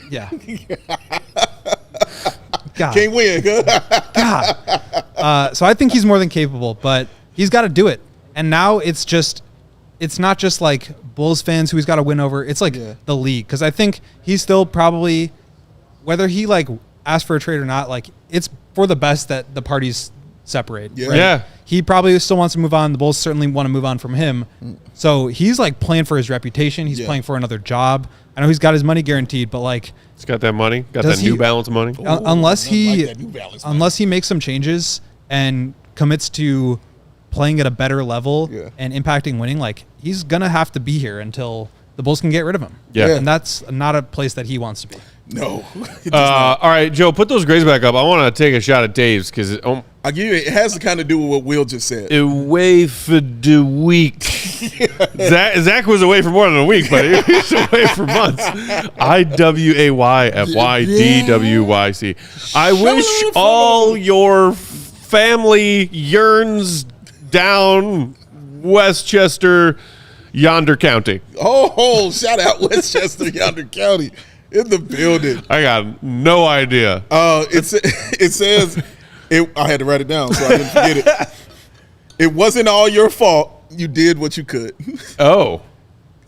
Yeah. God. Can't win. God. So I think he's more than capable, but he's got to do it. And now it's not just Bulls fans who he's got to win over. It's the league. Because I think he's still probably, whether he asked for a trade or not, it's for the best that the parties separate. Yeah. Right? Yeah. He probably still wants to move on. The Bulls certainly want to move on from him. So he's playing for his reputation. He's playing for another job. I know he's got his money guaranteed, but he's got that money. Got that New Balance money. Unless he makes some changes and commits to playing at a better level and impacting winning, he's gonna have to be here until the Bulls can get rid of him. Yeah. And that's not a place that he wants to be. No. All right, Joe, put those grades back up. I want to take a shot at Dave's because I'll give you, it has to kind of do with what Will just said. Away for the week. Zach was away for more than a week, but he was away for months. IWAYFYDWYC. I wish all your family yearns down Westchester, Yonder County. Oh, shout out Westchester, Yonder County in the building. I got no idea. It says, I had to write it down so I didn't forget it. It wasn't all your fault. You did what you could. Oh.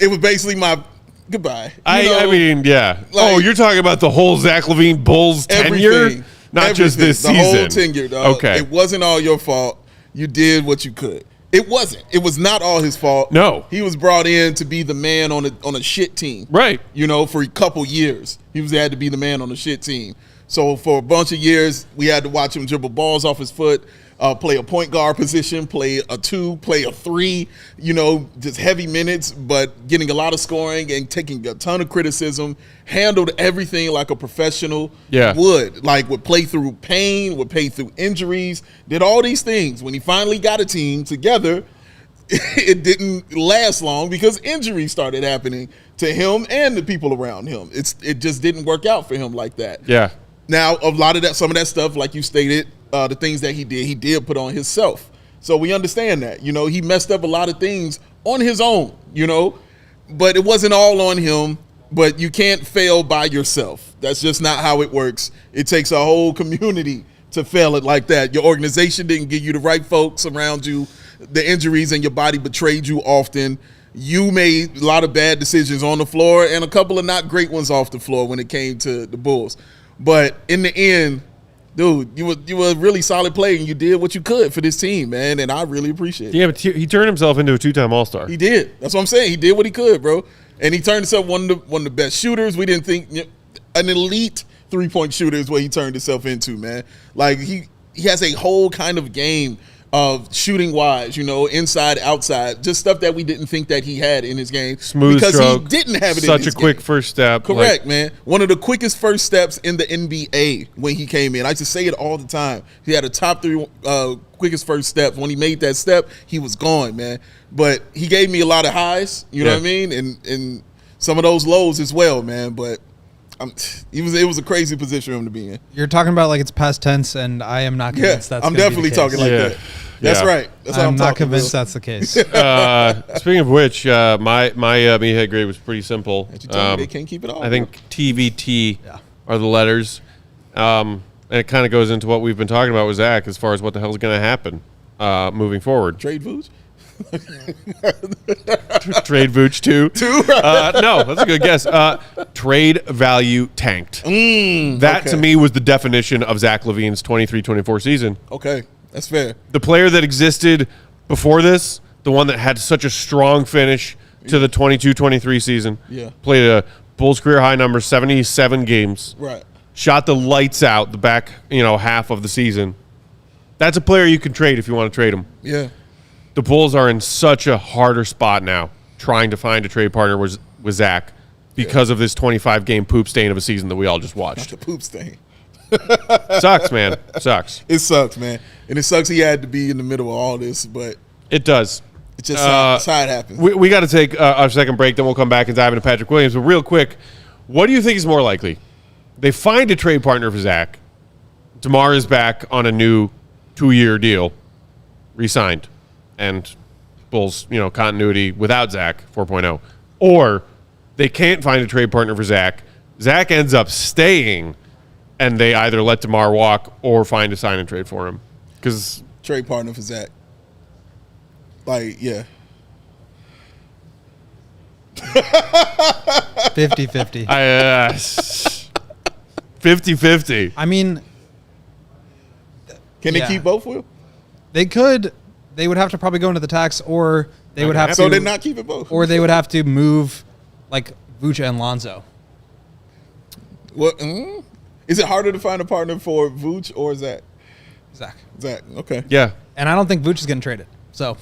It was basically my goodbye. I mean, yeah. like- You're talking about the whole Zach LaVine Bulls tenure? Everything. Not just this the season. The whole tenure, dog. Okay. It wasn't all your fault. You did what you could. It wasn't. It was not all his fault. No. He was brought in to be the man on a shit team. Right. For a couple years. He had to be the man on the shit team. So for a bunch of years, we had to watch him dribble balls off his foot, play a point guard position, play a 2, play a 3, just heavy minutes, but getting a lot of scoring and taking a ton of criticism, handled everything like a professional would play through pain, would play through injuries, did all these things. When he finally got a team together, it didn't last long because injuries started happening to him and the people around him. It just didn't work out for him like that. Yeah. Now, some of that stuff, like you stated, the things that he did put on himself. So we understand that. He messed up a lot of things on his own, but it wasn't all on him. But you can't fail by yourself. That's just not how it works. It takes a whole community to fail it like that. Your organization didn't give you the right folks around you. The injuries in your body betrayed you often. You made a lot of bad decisions on the floor and a couple of not great ones off the floor when it came to the Bulls. But in the end, dude, you were a really solid player and you did what you could for this team, man, and I really appreciate it. Yeah, but he turned himself into a 2-time All-Star. He did. That's what I'm saying. He did what he could, bro. And he turned himself one of the best shooters. We didn't think an elite 3-point shooter is what he turned himself into, man. Like he has a whole kind of game of shooting wise, inside, outside, just stuff that we didn't think that he had in his game. Smooth because stroke. He didn't have it in his Such a quick game. first step. Correct, man. One of the quickest first steps in the NBA when he came in. I just say it all the time. He had a top 3 quickest first steps. When he made that step, he was gone, man. But he gave me a lot of highs, you know what I mean? And some of those lows as well, man. But it was a crazy position for him to be in. You're talking about like it's past tense, and I am not convinced that's I'm gonna definitely be the case. talking like that. That's right. That's how I'm not talking, convinced bro. that's the case. Speaking of which, my meathead grade was pretty simple. You tell me they can't keep it all. I think TVT are the letters. And it kind of goes into what we've been talking about with Zach as far as what the hell is going to happen moving forward. Trade Vooch? Trade Vooch too. No, that's a good guess. Trade value tanked. That to me was the definition of Zach LaVine's 23-24 season. Okay, that's fair. The player that existed before this, the one that had such a strong finish to the 22-23 season, played a Bulls career high number, 77 games. Right. Shot the lights out the back, half of the season. That's a player you can trade if you want to trade him. Yeah. The Bulls are in such a harder spot now trying to find a trade partner with Zach because of this 25-game poop stain of a season that we all just watched. The poop stain. Sucks, man. Sucks. It sucks, man. And it sucks he had to be in the middle of all this, but It does. it's just that's how it happens. We got to take our second break, then we'll come back and dive into Patrick Williams. But real quick, what do you think is more likely? They find a trade partner for Zach. DeMar is back on a new 2-year deal, re-signed, and Bulls, continuity without Zach 4.0. Or they can't find a trade partner for Zach. Zach ends up staying, and they either let DeMar walk or find a sign and trade for him. Because Trade partner for Zach. Like, yeah. 50-50. 50-50. I mean, Can they keep both of them? they could. They would have to probably go into the tax, or they would have to. So they're not keeping both. Or they would have to move, like Vooch and Lonzo. What? Is it harder to find a partner for Vooch or Zach? Zach. Zach. Okay. Yeah. And I don't think Vooch is getting traded. So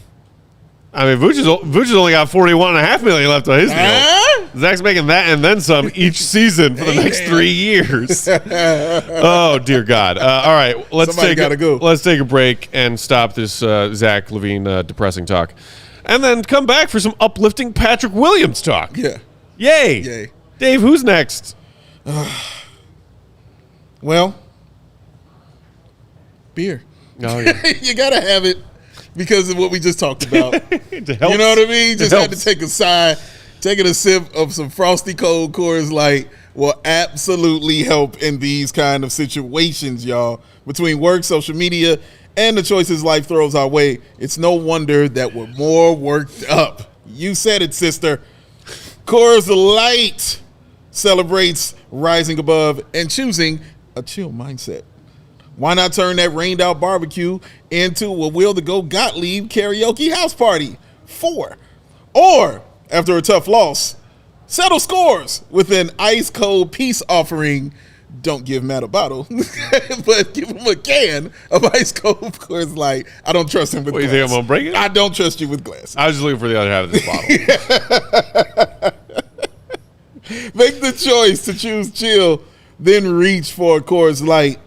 I mean, Vooch has only got $41.5 million left on his deal. Zach's making that and then some each season for the next 3 years. Oh dear God! All right, let's take a break and stop this Zach LaVine depressing talk, and then come back for some uplifting Patrick Williams talk. Yeah. Yay! Dave, who's next? Well, beer. Oh, yeah. You gotta have it. because of what we just talked about. You To help. know what I mean? Just had to helps. take a side. Taking a sip of some frosty cold Coors Light will absolutely help in these kind of situations, y'all. Between work, social media, and the choices life throws our way, it's no wonder that we're more worked up. You said it, sister. Coors Light celebrates rising above and choosing a chill mindset. Why not turn that rained out barbecue into a Will to Go Gottlieb karaoke house party? 4. Or, after a tough loss, settle scores with an ice cold peace offering. Don't give Matt a bottle, but give him a can of ice cold Coors Light. I don't trust him with What, glass. you think I'm gonna break it? I don't trust you with glass. I was just looking for the other half of this bottle. Make the choice to choose chill, then reach for Coors Light.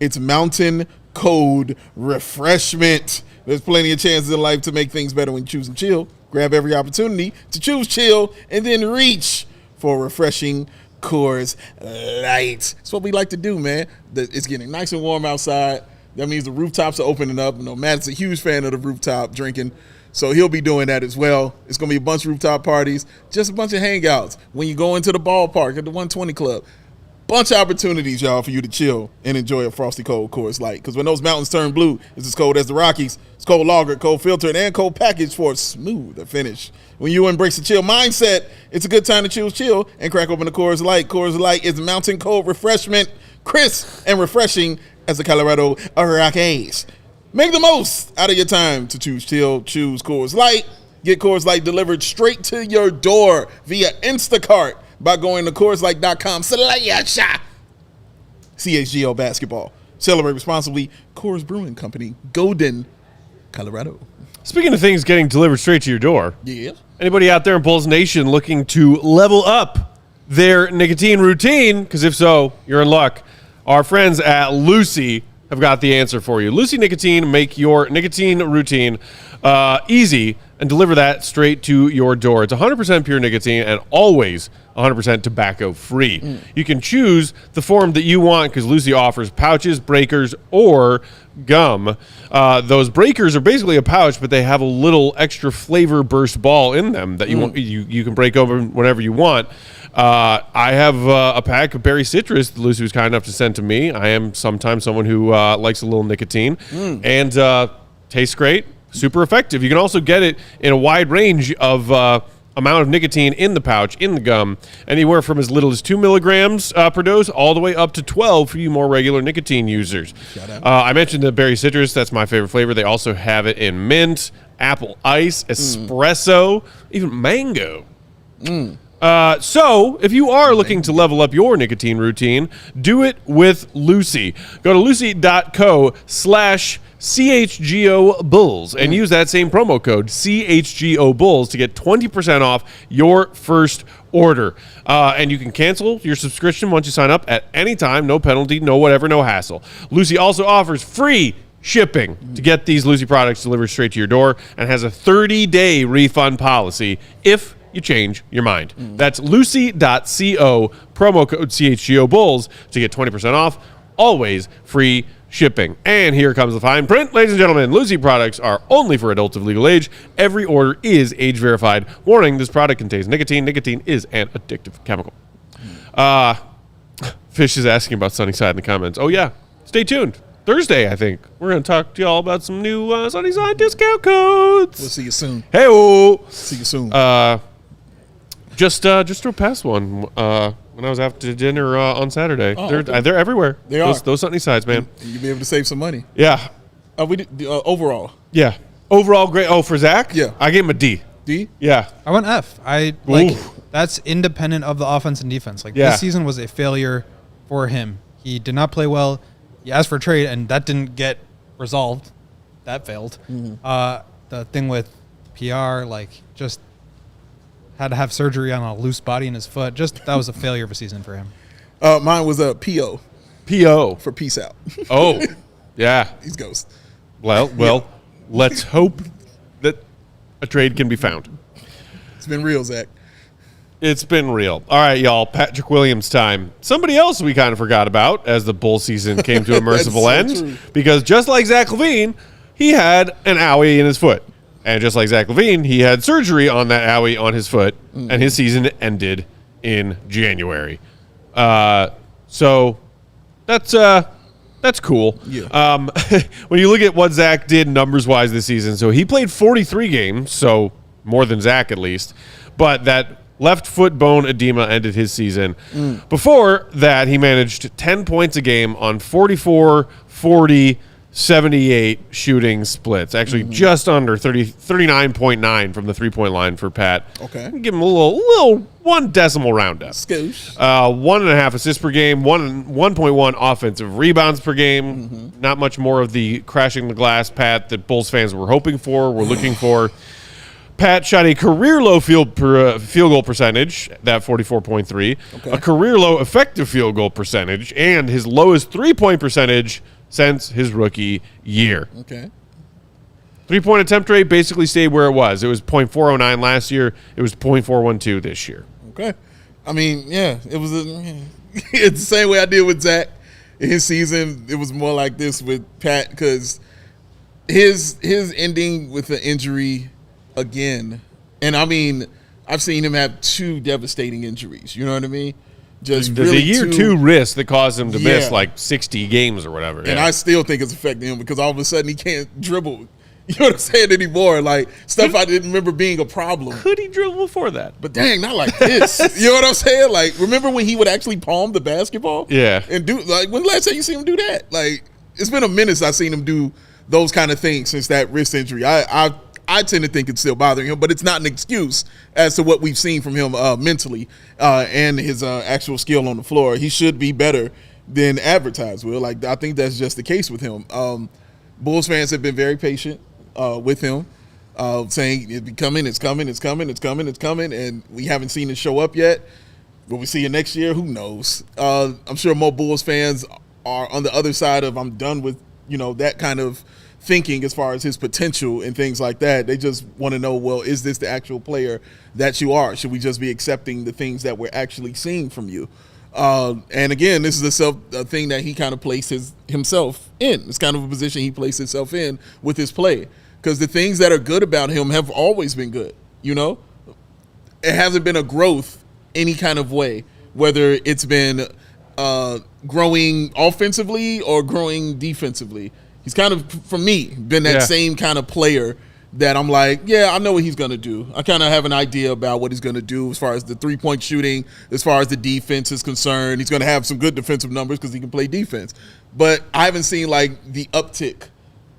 It's mountain cold refreshment. There's plenty of chances in life to make things better when choosing chill. Grab every opportunity to choose chill and then reach for refreshing Coors Light. That's what we like to do, man. It's getting nice and warm outside. That means the rooftops are opening up. You know, Matt's a huge fan of the rooftop drinking, so he'll be doing that as well. It's going to be a bunch of rooftop parties, just a bunch of hangouts. When you go into the ballpark at the 120 Club, bunch of opportunities, y'all, for you to chill and enjoy a frosty cold Coors Light. Because when those mountains turn blue, it's as cold as the Rockies. It's cold lagered, cold filtered, and cold packaged for a smoother finish. When you embrace the chill mindset, it's a good time to choose chill and crack open the Coors Light. Coors Light is mountain cold refreshment, crisp and refreshing as the Colorado Rockies. Make the most out of your time to choose chill. Choose Coors Light. Get Coors Light delivered straight to your door via Instacart by going to CoorsLight.com. CHGO Basketball. Celebrate responsibly. Coors Brewing Company, Golden, Colorado. Speaking of things getting delivered straight to your door, Yeah. anybody out there in Bulls Nation looking to level up their nicotine routine? Because if so, you're in luck. Our friends at Lucy have got the answer for you. Lucy Nicotine make your nicotine routine easy and deliver that straight to your door. It's 100% pure nicotine and always 100% tobacco free. You can choose the form that you want because Lucy offers pouches, breakers, or gum. Those breakers are basically a pouch, but they have a little extra flavor burst ball in them that you can break open whenever you want. I have a pack of berry citrus that Lucy was kind enough to send to me. I am sometimes someone who likes a little nicotine and tastes great, super effective. You can also get it in a wide range of amount of nicotine in the pouch, in the gum, anywhere from as little as 2 milligrams per dose all the way up to 12 for you more regular nicotine users. I mentioned the berry citrus. That's my favorite flavor. They also have it in mint, apple ice, espresso, even mango. So, if you are looking to level up your nicotine routine, do it with Lucy. Go to lucy.co/CHGO Bulls and use that same promo code CHGO Bulls to get 20% off your first order. And you can cancel your subscription once you sign up at any time. No penalty, no whatever, no hassle. Lucy also offers free shipping to get these Lucy products delivered straight to your door and has a 30-day refund policy if you change your mind. That's lucy.co, promo code CHGO Bulls to get 20% off, always free shipping. And here comes the fine print. Ladies and gentlemen, Lucy products are only for adults of legal age. Every order is age verified. Warning, this product contains nicotine. Nicotine is an addictive chemical. Fish is asking about Sunnyside in the comments. Oh yeah, stay tuned. Thursday, I think, we're going to talk to y'all about some new Sunnyside discount codes. We'll see you soon. Hey-oh. See you soon. Just drove past one when I was after dinner on Saturday. They're everywhere. They are. Those Sunnysides, man. You'll be able to save some money. Yeah. Overall. Yeah. Overall, great. Oh, for Zach? Yeah. I gave him a D. D? Yeah. I went F. That's independent of the offense and defense. This season was a failure for him. He did not play well. He asked for a trade, and that didn't get resolved. That failed. The thing with PR, just had to have surgery on a loose body in his foot. That was a failure of a season for him. Mine was a PO. PO. For peace out. Oh, yeah. He's ghost. Well, let's hope that a trade can be found. It's been real, Zach. It's been real. All right, y'all. Patrick Williams time. Somebody else we kind of forgot about as the bull season came to a merciful end. True. Because just like Zach LaVine, he had an owie in his foot. And just like Zach LaVine, he had surgery on that owie on his foot, and his season ended in January. So that's cool. Yeah. When you look at what Zach did numbers-wise this season, so he played 43 games, so more than Zach at least, but that left foot bone edema ended his season. Before that, he managed 10 points a game on 44, 40, 78 shooting splits. Actually, just under 39.9 from the three-point line for Pat. Okay. Give him a little 1 decimal roundup. Scoosh. 1.5 assists per game, 1.1 offensive rebounds per game. Not much more of the crashing the glass Pat that Bulls fans were hoping for, were looking for. Pat shot a career-low field goal percentage, that 44.3, a career-low effective field goal percentage, and his lowest three-point percentage since his rookie year. Okay. Three-point attempt rate basically stayed where it was. It was .409 last year. It was .412 this year. Okay. I mean, yeah, it was it's the same way I did with Zach in his season. It was more like this with Pat because his ending with an injury again, and I mean, I've seen him have 2 devastating injuries. You know what I mean? Just the really year 2 wrist that caused him to miss like 60 games or whatever. And I still think it's affecting him because all of a sudden he can't dribble. You know what I'm saying anymore? Like stuff I didn't remember being a problem. Could he dribble before that? But dang, not like this. You know what I'm saying? Like, remember when he would actually palm the basketball? Yeah. And do like when the last time you seen him do that? Like, it's been a minute since I've seen him do those kind of things since that wrist injury. I tend to think it's still bothering him, but it's not an excuse as to what we've seen from him mentally and his actual skill on the floor. He should be better than advertised, Will. Like, I think that's just the case with him. Bulls fans have been very patient with him, saying it's coming, and we haven't seen it show up yet. Will we see it next year? Who knows? I'm sure more Bulls fans are on the other side of I'm done with, that kind of thinking as far as his potential and things like that. They just want to know, well, is this the actual player that you are? Should we just be accepting the things that we're actually seeing from you? And again, this is a thing that he kind of places himself in. It's kind of a position he placed himself in with his play. Because the things that are good about him have always been good, It hasn't been a growth any kind of way, whether it's been growing offensively or growing defensively. He's kind of, for me, been that same kind of player that I'm like, yeah, I know what he's going to do. I kind of have an idea about what he's going to do as far as the three-point shooting, as far as the defense is concerned. He's going to have some good defensive numbers because he can play defense. But I haven't seen, like, the uptick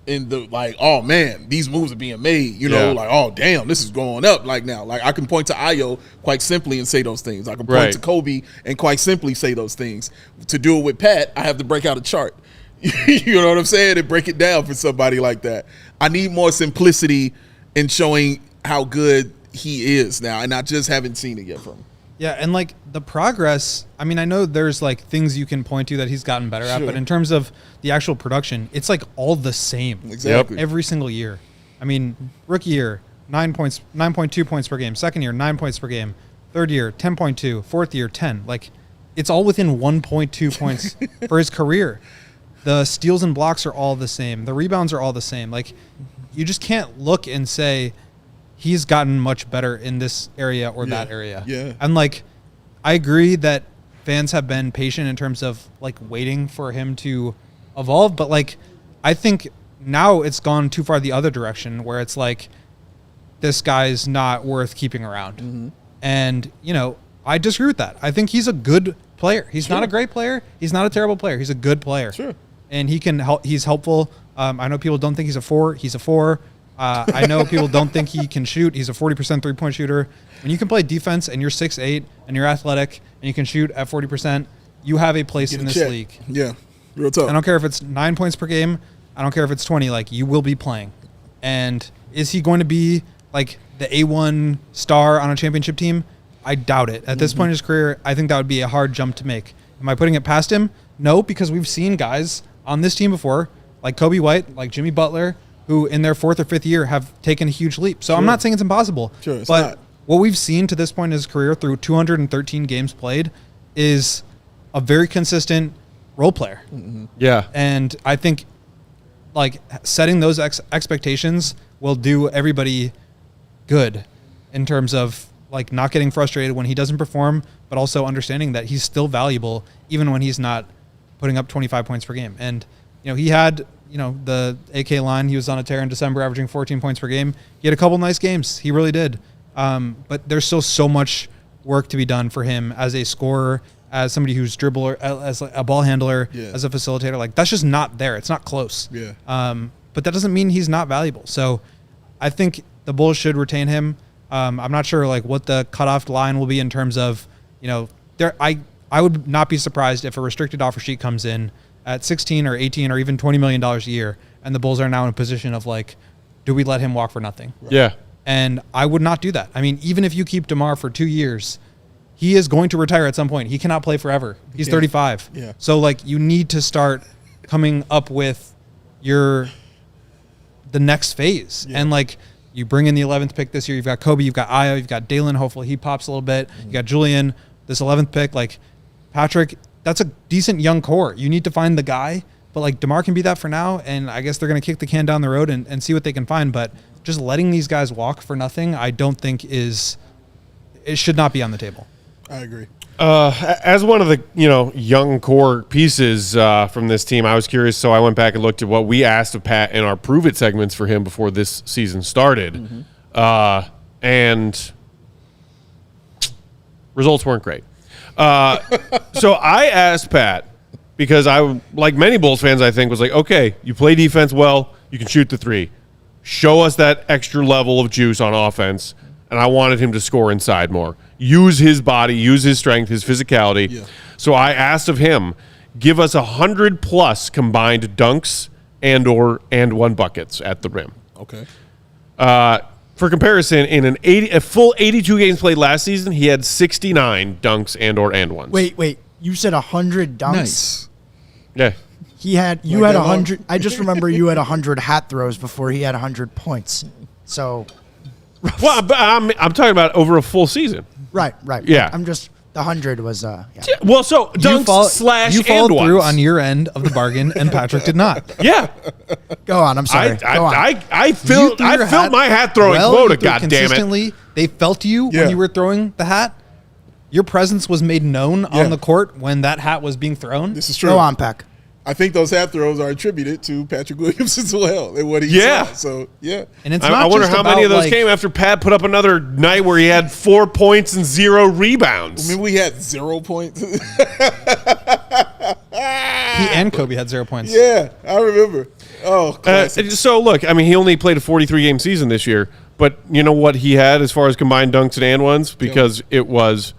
in the, like, oh, man, these moves are being made, like, oh, damn, this is going up, like, now. Like, I can point to Ayo quite simply and say those things. I can point to Kobe and quite simply say those things. To do it with Pat, I have to break out a chart. You know what I'm saying? And break it down for somebody like that. I need more simplicity in showing how good he is now, and I just haven't seen it yet from him. Yeah, and like the progress, I mean, I know there's like things you can point to that he's gotten better at, but in terms of the actual production, it's like all the same. Exactly. Every single year. I mean, rookie year, 9.2 points per game. Second year, 9 points per game. Third year, 10.2. Fourth year, 10. Like, it's all within 1.2 points for his career. The steals and blocks are all the same. The rebounds are all the same. Like, you just can't look and say he's gotten much better in this area or that area. Yeah. And, like, I agree that fans have been patient in terms of, like, waiting for him to evolve. But, like, I think now it's gone too far the other direction where it's like this guy's not worth keeping around. Mm-hmm. And, I disagree with that. I think he's a good player. He's not a great player. He's not a terrible player. He's a good player. Sure. And he can help. He's helpful. I know people don't think he's a 4. He's a 4. I know people don't think he can shoot. He's a 40% three-point shooter. When you can play defense and you're 6'8" and you're athletic and you can shoot at 40%, you have a place in this league. Yeah, real tough. I don't care if it's 9 points per game. I don't care if it's 20. Like, you will be playing. And is he going to be like the A1 star on a championship team? I doubt it. At this point in his career, I think that would be a hard jump to make. Am I putting it past him? No, because we've seen guys on this team before, like Kobe White, like Jimmy Butler, who in their 4th or 5th year have taken a huge leap. So I'm not saying it's impossible. Sure, it's but not. What we've seen to this point in his career through 213 games played is a very consistent role player. Yeah. And I think like setting those expectations will do everybody good in terms of like not getting frustrated when he doesn't perform, but also understanding that he's still valuable even when he's not putting up 25 points per game. And, he had, the AK line, he was on a tear in December, averaging 14 points per game. He had a couple nice games. He really did. But there's still so much work to be done for him as a scorer, as somebody who's dribbler, as a ball handler, as a facilitator. Like, that's just not there. It's not close. Yeah. But that doesn't mean he's not valuable. So I think the Bulls should retain him. I'm not sure like what the cutoff line will be in terms of, I would not be surprised if a restricted offer sheet comes in at 16 or 18 or even $20 million a year, and the Bulls are now in a position of like, do we let him walk for nothing? Right. Yeah. And I would not do that. I mean, even if you keep DeMar for 2 years, he is going to retire at some point. He cannot play forever. He's 35. Yeah. So like you need to start coming up with the next phase. Yeah. And like you bring in the 11th pick this year. You've got Kobe, you've got Ayo, you've got Dalen. Hopefully he pops a little bit. You got Julian, this 11th pick, like Patrick, that's a decent young core. You need to find the guy, but like DeMar can be that for now. And I guess they're going to kick the can down the road and see what they can find. But just letting these guys walk for nothing, I don't think it should not be on the table. I agree. As one of the young core pieces from this team, I was curious, so I went back and looked at what we asked of Pat in our Prove It segments for him before this season started, and results weren't great. So I asked Pat, because I, like many Bulls fans, I think, was like, okay, you play defense well, you can shoot the three. Show us that extra level of juice on offense, and I wanted him to score inside more. Use his body, use his strength, his physicality. Yeah. So I asked of him, give us 100+ combined dunks and 1 buckets at the rim. Okay. For comparison, in a full 82 games played last season, he had 69 dunks and 1s. Wait. You said 100 dunks? Nice. Yeah. You had 100. I just remember you had 100 hat throws before he had 100 points. So. Well, I'm talking about over a full season. Right. Yeah. I'm just, the 100 was, yeah. Well, so dunks you followed and through ones. on your end of the bargain, and Patrick did not. Yeah. Go on. I'm sorry. Go on. I filled my hat throwing quota, goddammit. They felt you when you were throwing the hat. Your presence was made known on the court when that hat was being thrown. This is true. Go on, Peck. I think those hat throws are attributed to Patrick Williams as well and what he saw. So, yeah. And it's I wonder how many of those came after Pat put up another night where he had 4 points and 0 rebounds. I mean, we had 0 points. He and Kobe had 0 points. Yeah, I remember. Oh, classic. So, look, I mean, he only played a 43-game season this year, but you know what he had as far as combined dunks and ones? Because it was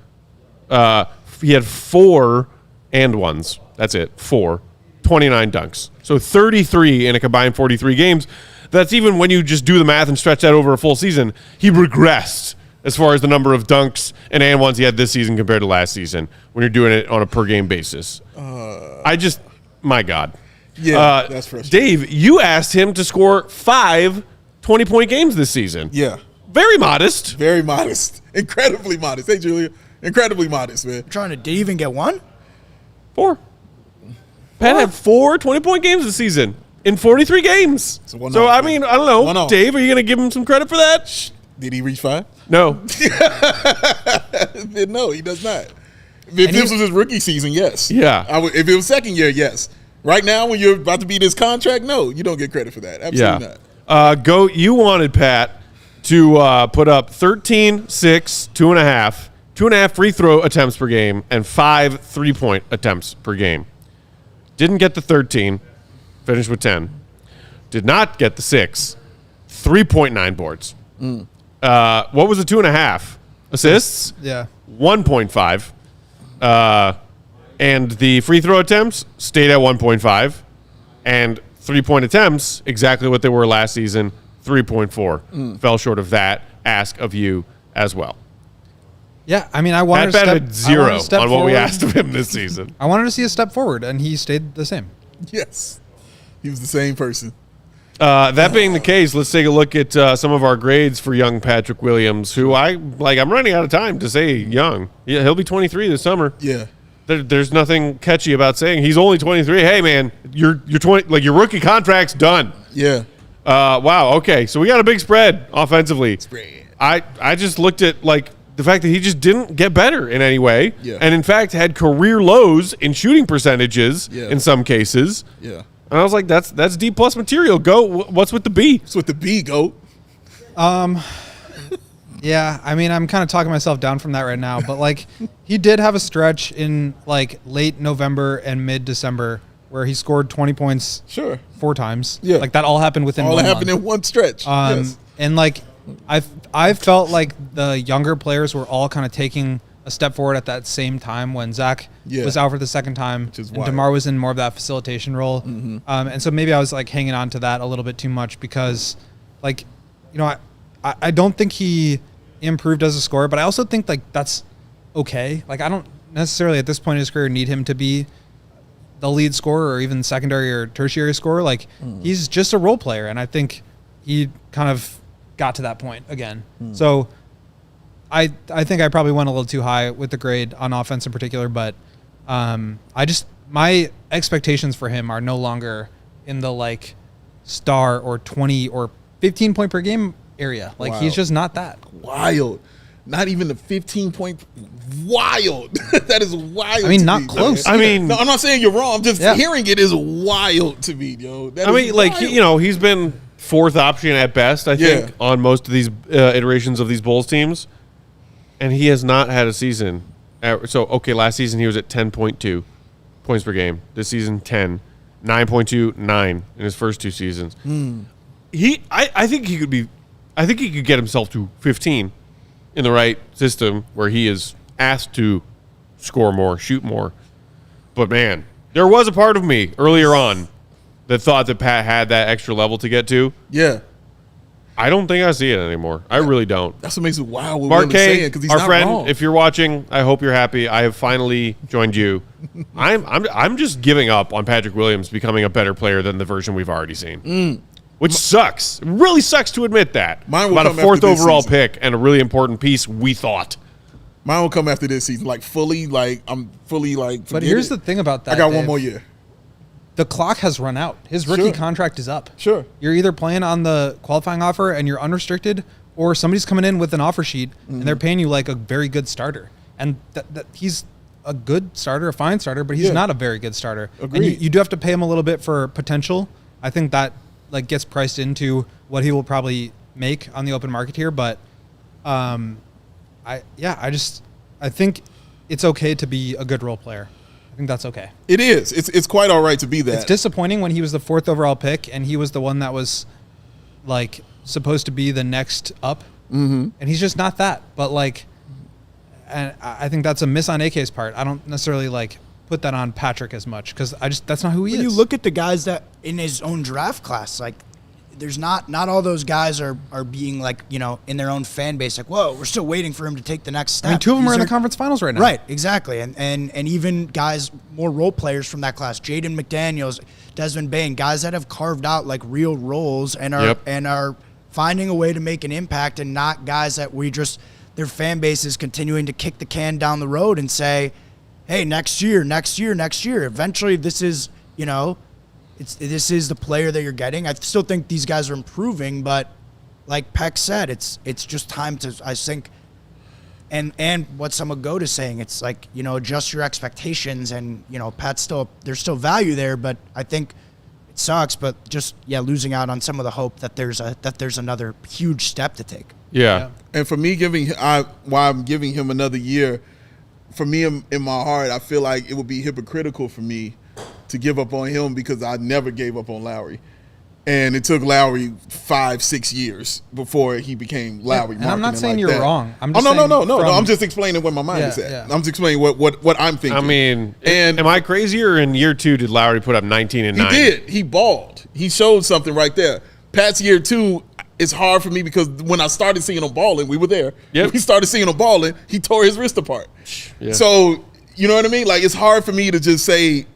he had 4 and ones. That's it, 4. 29 dunks. So 33 in a combined 43 games. That's even when you just do the math and stretch that over a full season. He regressed as far as the number of dunks and ones he had this season compared to last season when you're doing it on a per-game basis. My God. Yeah, that's frustrating. Dave, you asked him to score 5 20-point games this season. Yeah. Very modest. Very modest. Incredibly modest. Hey, Julia. Incredibly modest, man. Did he even get 1? 4. Pat had 4 20-point games this season in 43 games. So I mean, I don't know. Dave, are you going to give him some credit for that? Did he reach 5? No. No, he does not. If this was his rookie season, yes. Yeah. If it was second year, yes. Right now, when you're about to beat his contract, no, you don't get credit for that. Absolutely not. You wanted Pat to put up 13, 6, 2.5, 2.5 free throw attempts per game, and 5 3-point attempts per game. Didn't get the 13, finished with 10. Did not get the 6, 3.9 boards. What was the 2.5? Assists? Yeah. 1.5. And the free throw attempts stayed at 1.5. And 3-point attempts, exactly what they were last season, 3.4. Fell short of that ask of you as well. Yeah, I mean, I wanted Pat batted 0 on what we asked of him this season. I wanted to see a step forward, and he stayed the same. Yes. He was the same person. That being the case, let's take a look at some of our grades for young Patrick Williams, who I'm running out of time to say young. Yeah, he'll be 23 this summer. Yeah. There's nothing catchy about saying he's only 23. Hey, man, you're 20. Like, your rookie contract's done. Yeah. Wow. Okay. So we got a big spread offensively. Spread. I just looked at like the fact that he just didn't get better in any way, and in fact had career lows in shooting percentages in some cases. Yeah. And I was like, that's D plus material. Go. What's with the B? What's with the B, GOAT? Yeah, I mean, I'm kind of talking myself down from that right now, but like he did have a stretch in like late November and mid-December where he scored 20 points 4 times. Yeah. Like that all happened within one month. All happened in one stretch. Yes. And like I felt like the younger players were all kind of taking a step forward at that same time when Zach was out for the second time and DeMar was in more of that facilitation role. Mm-hmm. And so maybe I was like hanging on to that a little bit too much because like, you know, I don't think he improved as a scorer, but I also think like that's okay. Like I don't necessarily at this point in his career need him to be the lead scorer or even secondary or tertiary scorer. Like he's just a role player, and I think he kind of got to that point again. So I think I probably went a little too high with the grade on offense in particular, but my expectations for him are no longer in the like star or 20 or 15 point per game area. Like he's just not that. Wild. Not even the 15-point. Wild. That is wild. I mean, to not me, close. Man. I mean, no, I'm not saying you're wrong. Just hearing it is wild to me, yo. I mean, like he's been fourth option at best, I think, on most of these iterations of these Bulls teams, and he has not had a season. So last season he was at 10.2 points per game. This season 10, 9.2, 9 in his first 2 seasons. I think he could be. I think he could get himself to 15 in the right system where he is asked to score more, shoot more. But, man, there was a part of me earlier on that thought that Pat had that extra level to get to. Yeah. I don't think I see it anymore. I really don't. That's what makes it wild. Mark K, because he's our not friend, wrong. if you're watching, I hope you're happy. I have finally joined you. I'm just giving up on Patrick Williams becoming a better player than the version we've already seen. Which sucks. It really sucks to admit that. About a 4th overall pick and a really important piece, we thought. Mine will come after this season. Like, I'm fully But here's the thing about that, I got Dave. one more year. The clock has run out. His rookie contract is up. Sure. You're either playing on the qualifying offer and you're unrestricted, or somebody's coming in with an offer sheet and they're paying you like a very good starter. And that he's a good starter, a fine starter, but he's not a very good starter. Agreed. And you do have to pay him a little bit for potential. I think that like gets priced into what he will probably make on the open market here. But I think it's okay to be a good role player. I think that's okay. It is. It's quite all right to be that. It's disappointing when he was the 4th overall pick and he was the one that was like supposed to be the next up, and he's just not that. But like, and I think that's a miss on AK's part. I don't necessarily like put that on Patrick as much because that's not who he is. When you look at the guys that in his own draft class, like there's not all those guys are being like, you know, in their own fan base, like, whoa, we're still waiting for him to take the next step. I mean, 2 of them are in the conference finals right now. Right, exactly. And even guys, more role players from that class, Jaden McDaniels, Desmond Bain, guys that have carved out like real roles and are finding a way to make an impact, and not guys that their fan base is continuing to kick the can down the road and say, hey, next year. Eventually this is, you know, this is the player that you're getting. I still think these guys are improving, but like Peck said, it's just time to, I think, and what some of GOAT is saying, it's like, you know, adjust your expectations, and, you know, there's still value there, but I think it sucks, but just, losing out on some of the hope that there's another huge step to take. Yeah. And for me, why I'm giving him another year, for me in my heart, I feel like it would be hypocritical for me to give up on him because I never gave up on Lowry. And it took Lowry 5-6 years before he became Lowry. And I'm not saying like you're that. wrong. I'm No. just I'm just explaining where my mind is at. Yeah. I'm just explaining what I'm thinking. I mean, and am I crazy, or in year 2 did Lowry put up 19 and 9? He did. He balled. He showed something right there. Pat's year 2, it's hard for me because when I started seeing him balling, we were there. Yep. When we started seeing him balling, he tore his wrist apart. Yeah. So, you know what I mean? Like, it's hard for me to just say,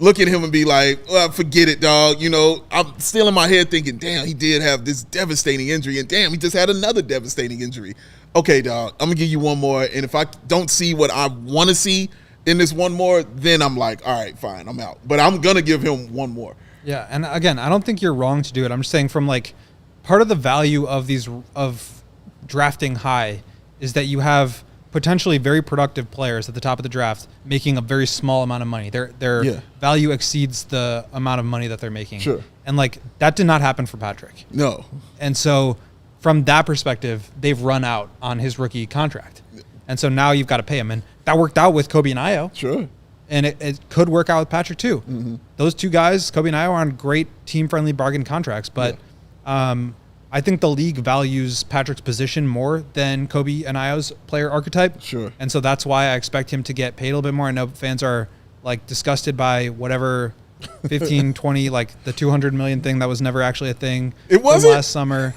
look at him and be like, well, forget it, dog. You know, I'm still in my head thinking, damn, he did have this devastating injury, and damn, he just had another devastating injury. Okay, dog, I'm going to give you one more, and if I don't see what I want to see, in this one more, then I'm like, all right, fine, I'm out. But I'm going to give him one more. Yeah, and again, I don't think you're wrong to do it. I'm just saying from like part of the value of drafting high is that you have potentially very productive players at the top of the draft making a very small amount of money. Their value exceeds the amount of money that they're making. Sure. And like that did not happen for Patrick. No. And so from that perspective, they've run out on his rookie contract. And so now you've got to pay him. And that worked out with Kobe and Ayo. Sure. And it could work out with Patrick too. Mm-hmm. Those two guys, Kobe and Ayo, are on great team-friendly bargain contracts. But I think the league values Patrick's position more than Kobe and Ayo's player archetype. Sure. And so that's why I expect him to get paid a little bit more. I know fans are like disgusted by whatever 15, 20, like the 200 million thing that was never actually a thing. It wasn't? Last summer.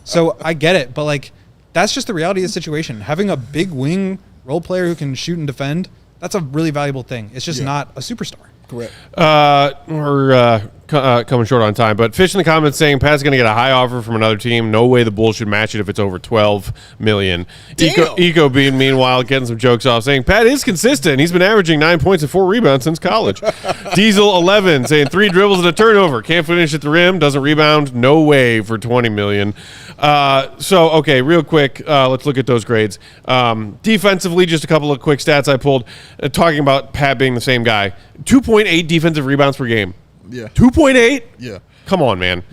So I get it, but like that's just the reality of the situation. Having a big wing role player who can shoot and defend, that's a really valuable thing. It's just not a superstar. Correct. We're coming short on time, but Fish in the comments saying Pat's going to get a high offer from another team. No way the Bulls should match it if it's over $12 million. Eco Bean, meanwhile, getting some jokes off, saying Pat is consistent. He's been averaging 9 points and 4 rebounds since college. Diesel 11 saying 3 dribbles and a turnover. Can't finish at the rim. Doesn't rebound. No way for $20 million. So, okay, real quick, let's look at those grades. Defensively, just a couple of quick stats I pulled, talking about Pat being the same guy. 2.8 defensive rebounds per game. Yeah. 2.8? Yeah. Come on, man.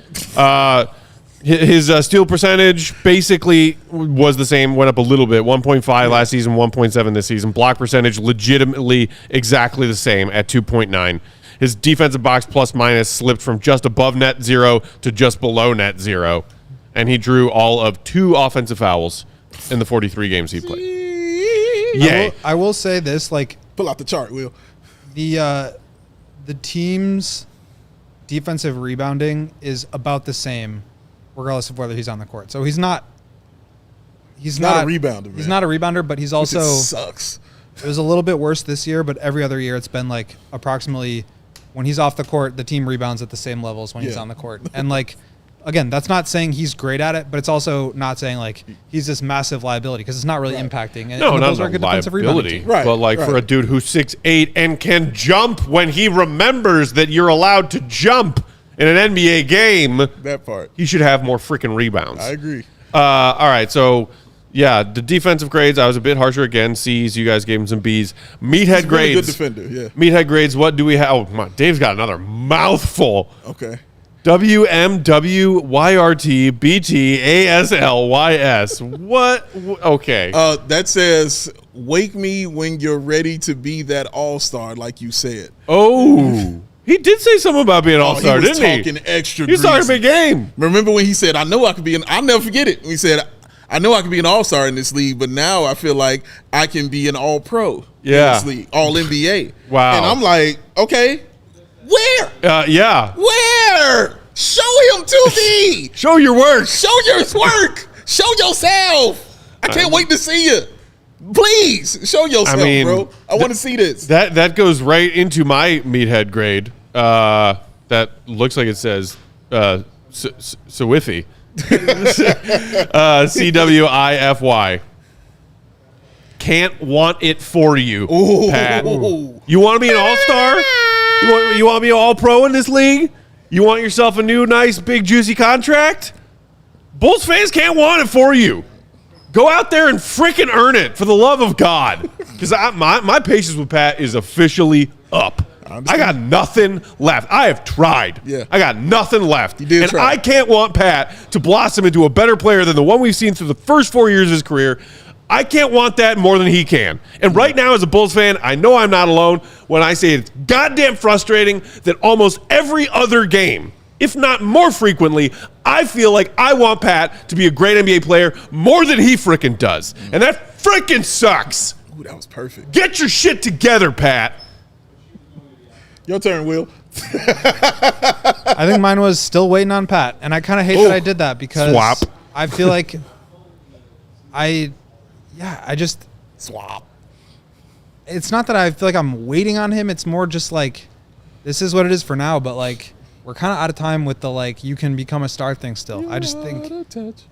His steal percentage basically was the same, went up a little bit. 1.5 last season, 1.7 this season. Block percentage legitimately exactly the same at 2.9. His defensive box plus minus slipped from just above net zero to just below net zero. And he drew all of 2 offensive fouls in the 43 games he played. Yay. I will say this, like, pull out the chart, Will. The team's defensive rebounding is about the same, regardless of whether he's on the court. So he's not a rebounder. Man. He's not a rebounder, but he's also sucks. It was a little bit worse this year, but every other year it's been like approximately when he's off the court, the team rebounds at the same level as when he's on the court. And like, again, that's not saying he's great at it, but it's also not saying like he's this massive liability because it's not really impacting. And no, not a good defensive liability. Right, but like for a dude who's 6'8" and can jump when he remembers that you're allowed to jump in an NBA game, that part, he should have more freaking rebounds. I agree. All right, so yeah, the defensive grades, I was a bit harsher again. C's, you guys gave him some B's. Meathead grades. Good defender, yeah. Meathead grades, what do we have? Oh, my, Dave's got another mouthful. Okay. WMWYRTBTASLYS. What? Okay. That says, wake me when you're ready to be that all-star, like you said. Oh. He did say something about being all-star, didn't he? He was talking extra He's talking a big game. Remember when he said, I know I could be I'll never forget it. He said, I know I could be an all-star in this league, but now I feel like I can be an all-pro in this league, all-NBA. Wow. And I'm like, okay, where? Yeah. Where? Show him to me. Show your work. Show your work. Show yourself. I can't wait to see you. Please show yourself, bro. I want to see this. That goes right into my meathead grade. That looks like it says Swifty. CWIFY. Can't want it for you, Pat. You want to be an all-star? You want to be an all-pro in this league? You want yourself a new, nice, big, juicy contract? Bulls fans can't want it for you. Go out there and freaking earn it, for the love of God. Because my patience with Pat is officially up. I got nothing left. I have tried. Yeah. I got nothing left. You did try. I can't want Pat to blossom into a better player than the one we've seen through the first 4 years of his career. I can't want that more than he can. And right now, as a Bulls fan, I know I'm not alone when I say it's goddamn frustrating that almost every other game, if not more frequently, I feel like I want Pat to be a great NBA player more than he frickin' does. And that frickin' sucks. Ooh, that was perfect. Get your shit together, Pat. Your turn, Will. I think mine was still waiting on Pat. And I kind of hate that I did that because Swap. I feel like I just swap. It's not that I feel like I'm waiting on him. It's more just like, this is what it is for now. But like, we're kind of out of time with the like, you can become a star thing still. I just think,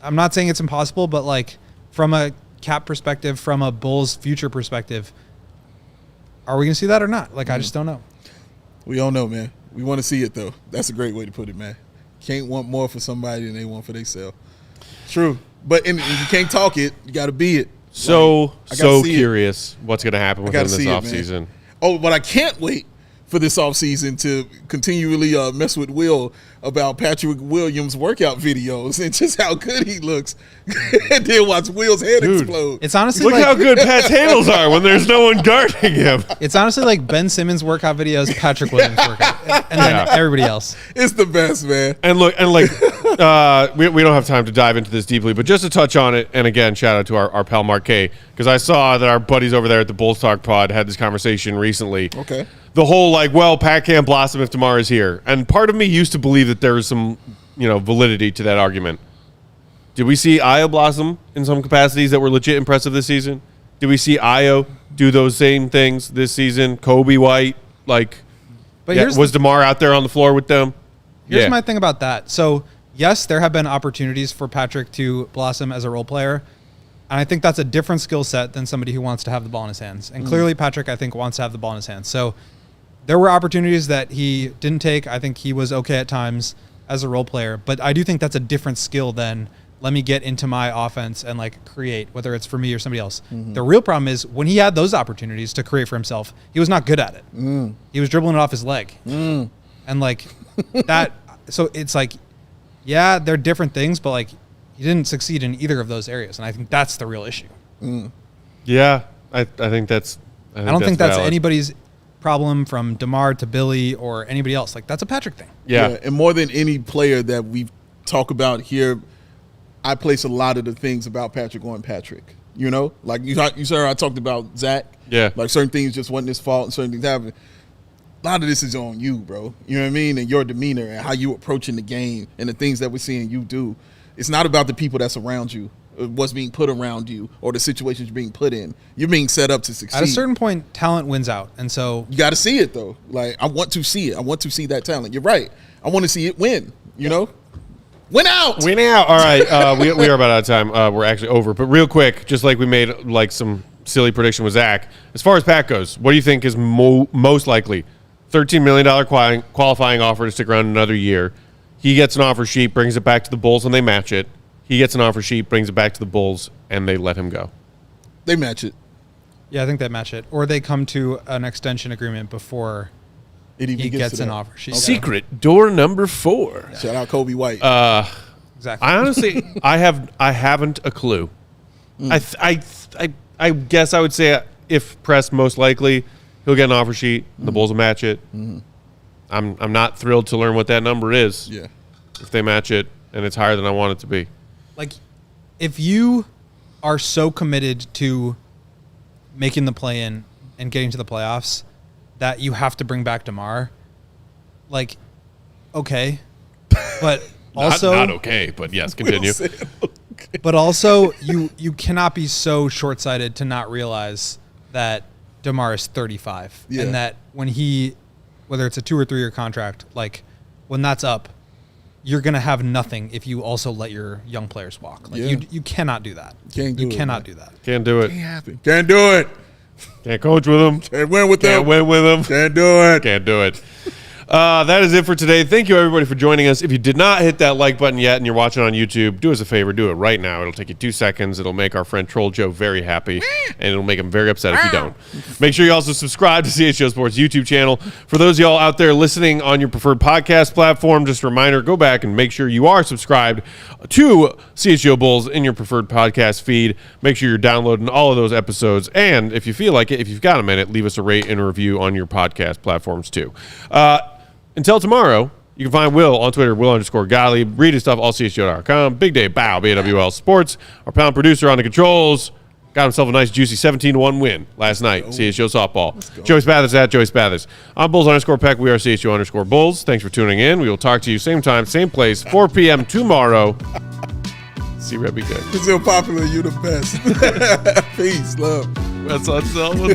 I'm not saying it's impossible, but like from a cap perspective, from a Bulls future perspective, are we going to see that or not? Like, I just don't know. We don't know, man. We want to see it, though. That's a great way to put it, man. Can't want more for somebody than they want for themselves. True. But if you can't talk it, you got to be it. So curious what's going to happen within this offseason. Oh, but I can't wait for this offseason to continually mess with Will about Patrick Williams' workout videos and just how good he looks. And then watch Will's head explode. It's honestly Look how good Pat's handles are when there's no one guarding him. It's honestly like Ben Simmons' workout videos, Patrick Williams' workout, and then everybody else. It's the best, man. And look, we don't have time to dive into this deeply, but just to touch on it, and again, shout out to our pal Mark K, because I saw that our buddies over there at the Bulls Talk Pod had this conversation recently. Okay. The whole Pat can't blossom if DeMar is here. And part of me used to believe that there was some, validity to that argument. Did we see Ayo blossom in some capacities that were legit impressive this season? Did we see Ayo do those same things this season? Kobe White, was DeMar out there on the floor with them? Here's my thing about that. So, yes, there have been opportunities for Patrick to blossom as a role player. And I think that's a different skill set than somebody who wants to have the ball in his hands. And clearly Patrick, I think, wants to have the ball in his hands. So there were opportunities that he didn't take. I think he was okay at times as a role player. But I do think that's a different skill than let me get into my offense and create, whether it's for me or somebody else. The real problem is when he had those opportunities to create for himself, he was not good at it. He was dribbling it off his leg. And that, so it's they're different things, but he didn't succeed in either of those areas. And I think that's the real issue. Yeah, I think that's I don't think that's valid. anybody's problem from DeMar to Billy or anybody else. That's a Patrick thing. Yeah. And more than any player that we talk about here, I place a lot of the things about Patrick on Patrick. You saw I talked about Zach. Yeah. Certain things just wasn't his fault and certain things happened. A lot of this is on you, bro. You know what I mean? And your demeanor and how you approaching the game and the things that we're seeing you do. It's not about the people that's around you, what's being put around you, or the situations you're being put in. You're being set up to succeed. At a certain point, talent wins out. And so you got to see it, though. I want to see it. I want to see that talent. You're right. I want to see it win, Win out. Win out. All right. We are about out of time. We're actually over. But real quick, just like we made some silly prediction with Zach, as far as Pat goes, what do you think is most likely? $13 million qualifying offer to stick around another year. He gets an offer sheet, brings it back to the Bulls, and they match it. He gets an offer sheet, brings it back to the Bulls, and they let him go. They match it. Yeah, I think they match it. Or they come to an extension agreement before he gets an offer sheet. Okay. Secret door number 4. Yeah. Shout out Kobe White. Exactly. I honestly, I haven't a clue. I guess I would say if pressed, most likely he'll get an offer sheet. The Bulls will match it. I'm not thrilled to learn what that number is. Yeah. If they match it and it's higher than I want it to be. If you are so committed to making the play-in and getting to the playoffs that you have to bring back DeMar, okay. But also not okay, but yes, continue. But also you cannot be so short-sighted to not realize that DeMar is 35 and that when whether it's a 2 or 3 year contract, when that's up, you're going to have nothing if you also let your young players walk. You cannot do that. You cannot do that. Can't do it. Can't happen. Can't do it. Can't coach with them. Can't win with them. Can't win with them. Can't do it. Can't do it. That is it for today. Thank you, everybody, for joining us. If you did not hit that like button yet and you're watching on YouTube, do us a favor. Do it right now. It'll take you 2 seconds. It'll make our friend Troll Joe very happy, and it'll make him very upset if you don't. Make sure you also subscribe to CHGO Sports YouTube channel. For those of y'all out there listening on your preferred podcast platform, just a reminder, go back and make sure you are subscribed to CHGO Bulls in your preferred podcast feed. Make sure you're downloading all of those episodes. And if you feel like it, if you've got a minute, leave us a rate and a review on your podcast platforms too. Until tomorrow, you can find Will on Twitter, Will_Gottlieb. Read his stuff, allchgo.com. Big Day Bow, BWL Sports. Our pound producer on the controls got himself a nice, juicy 17-1 win last night. CHGO softball. Joey Spathers at Joey Spathers. I'm Bulls_Peck. We are CHGO_Bulls. Thanks for tuning in. We will talk to you same time, same place, 4 p.m. tomorrow. See you every day. It's still popular. You the best. Peace. Love. That's on Selma.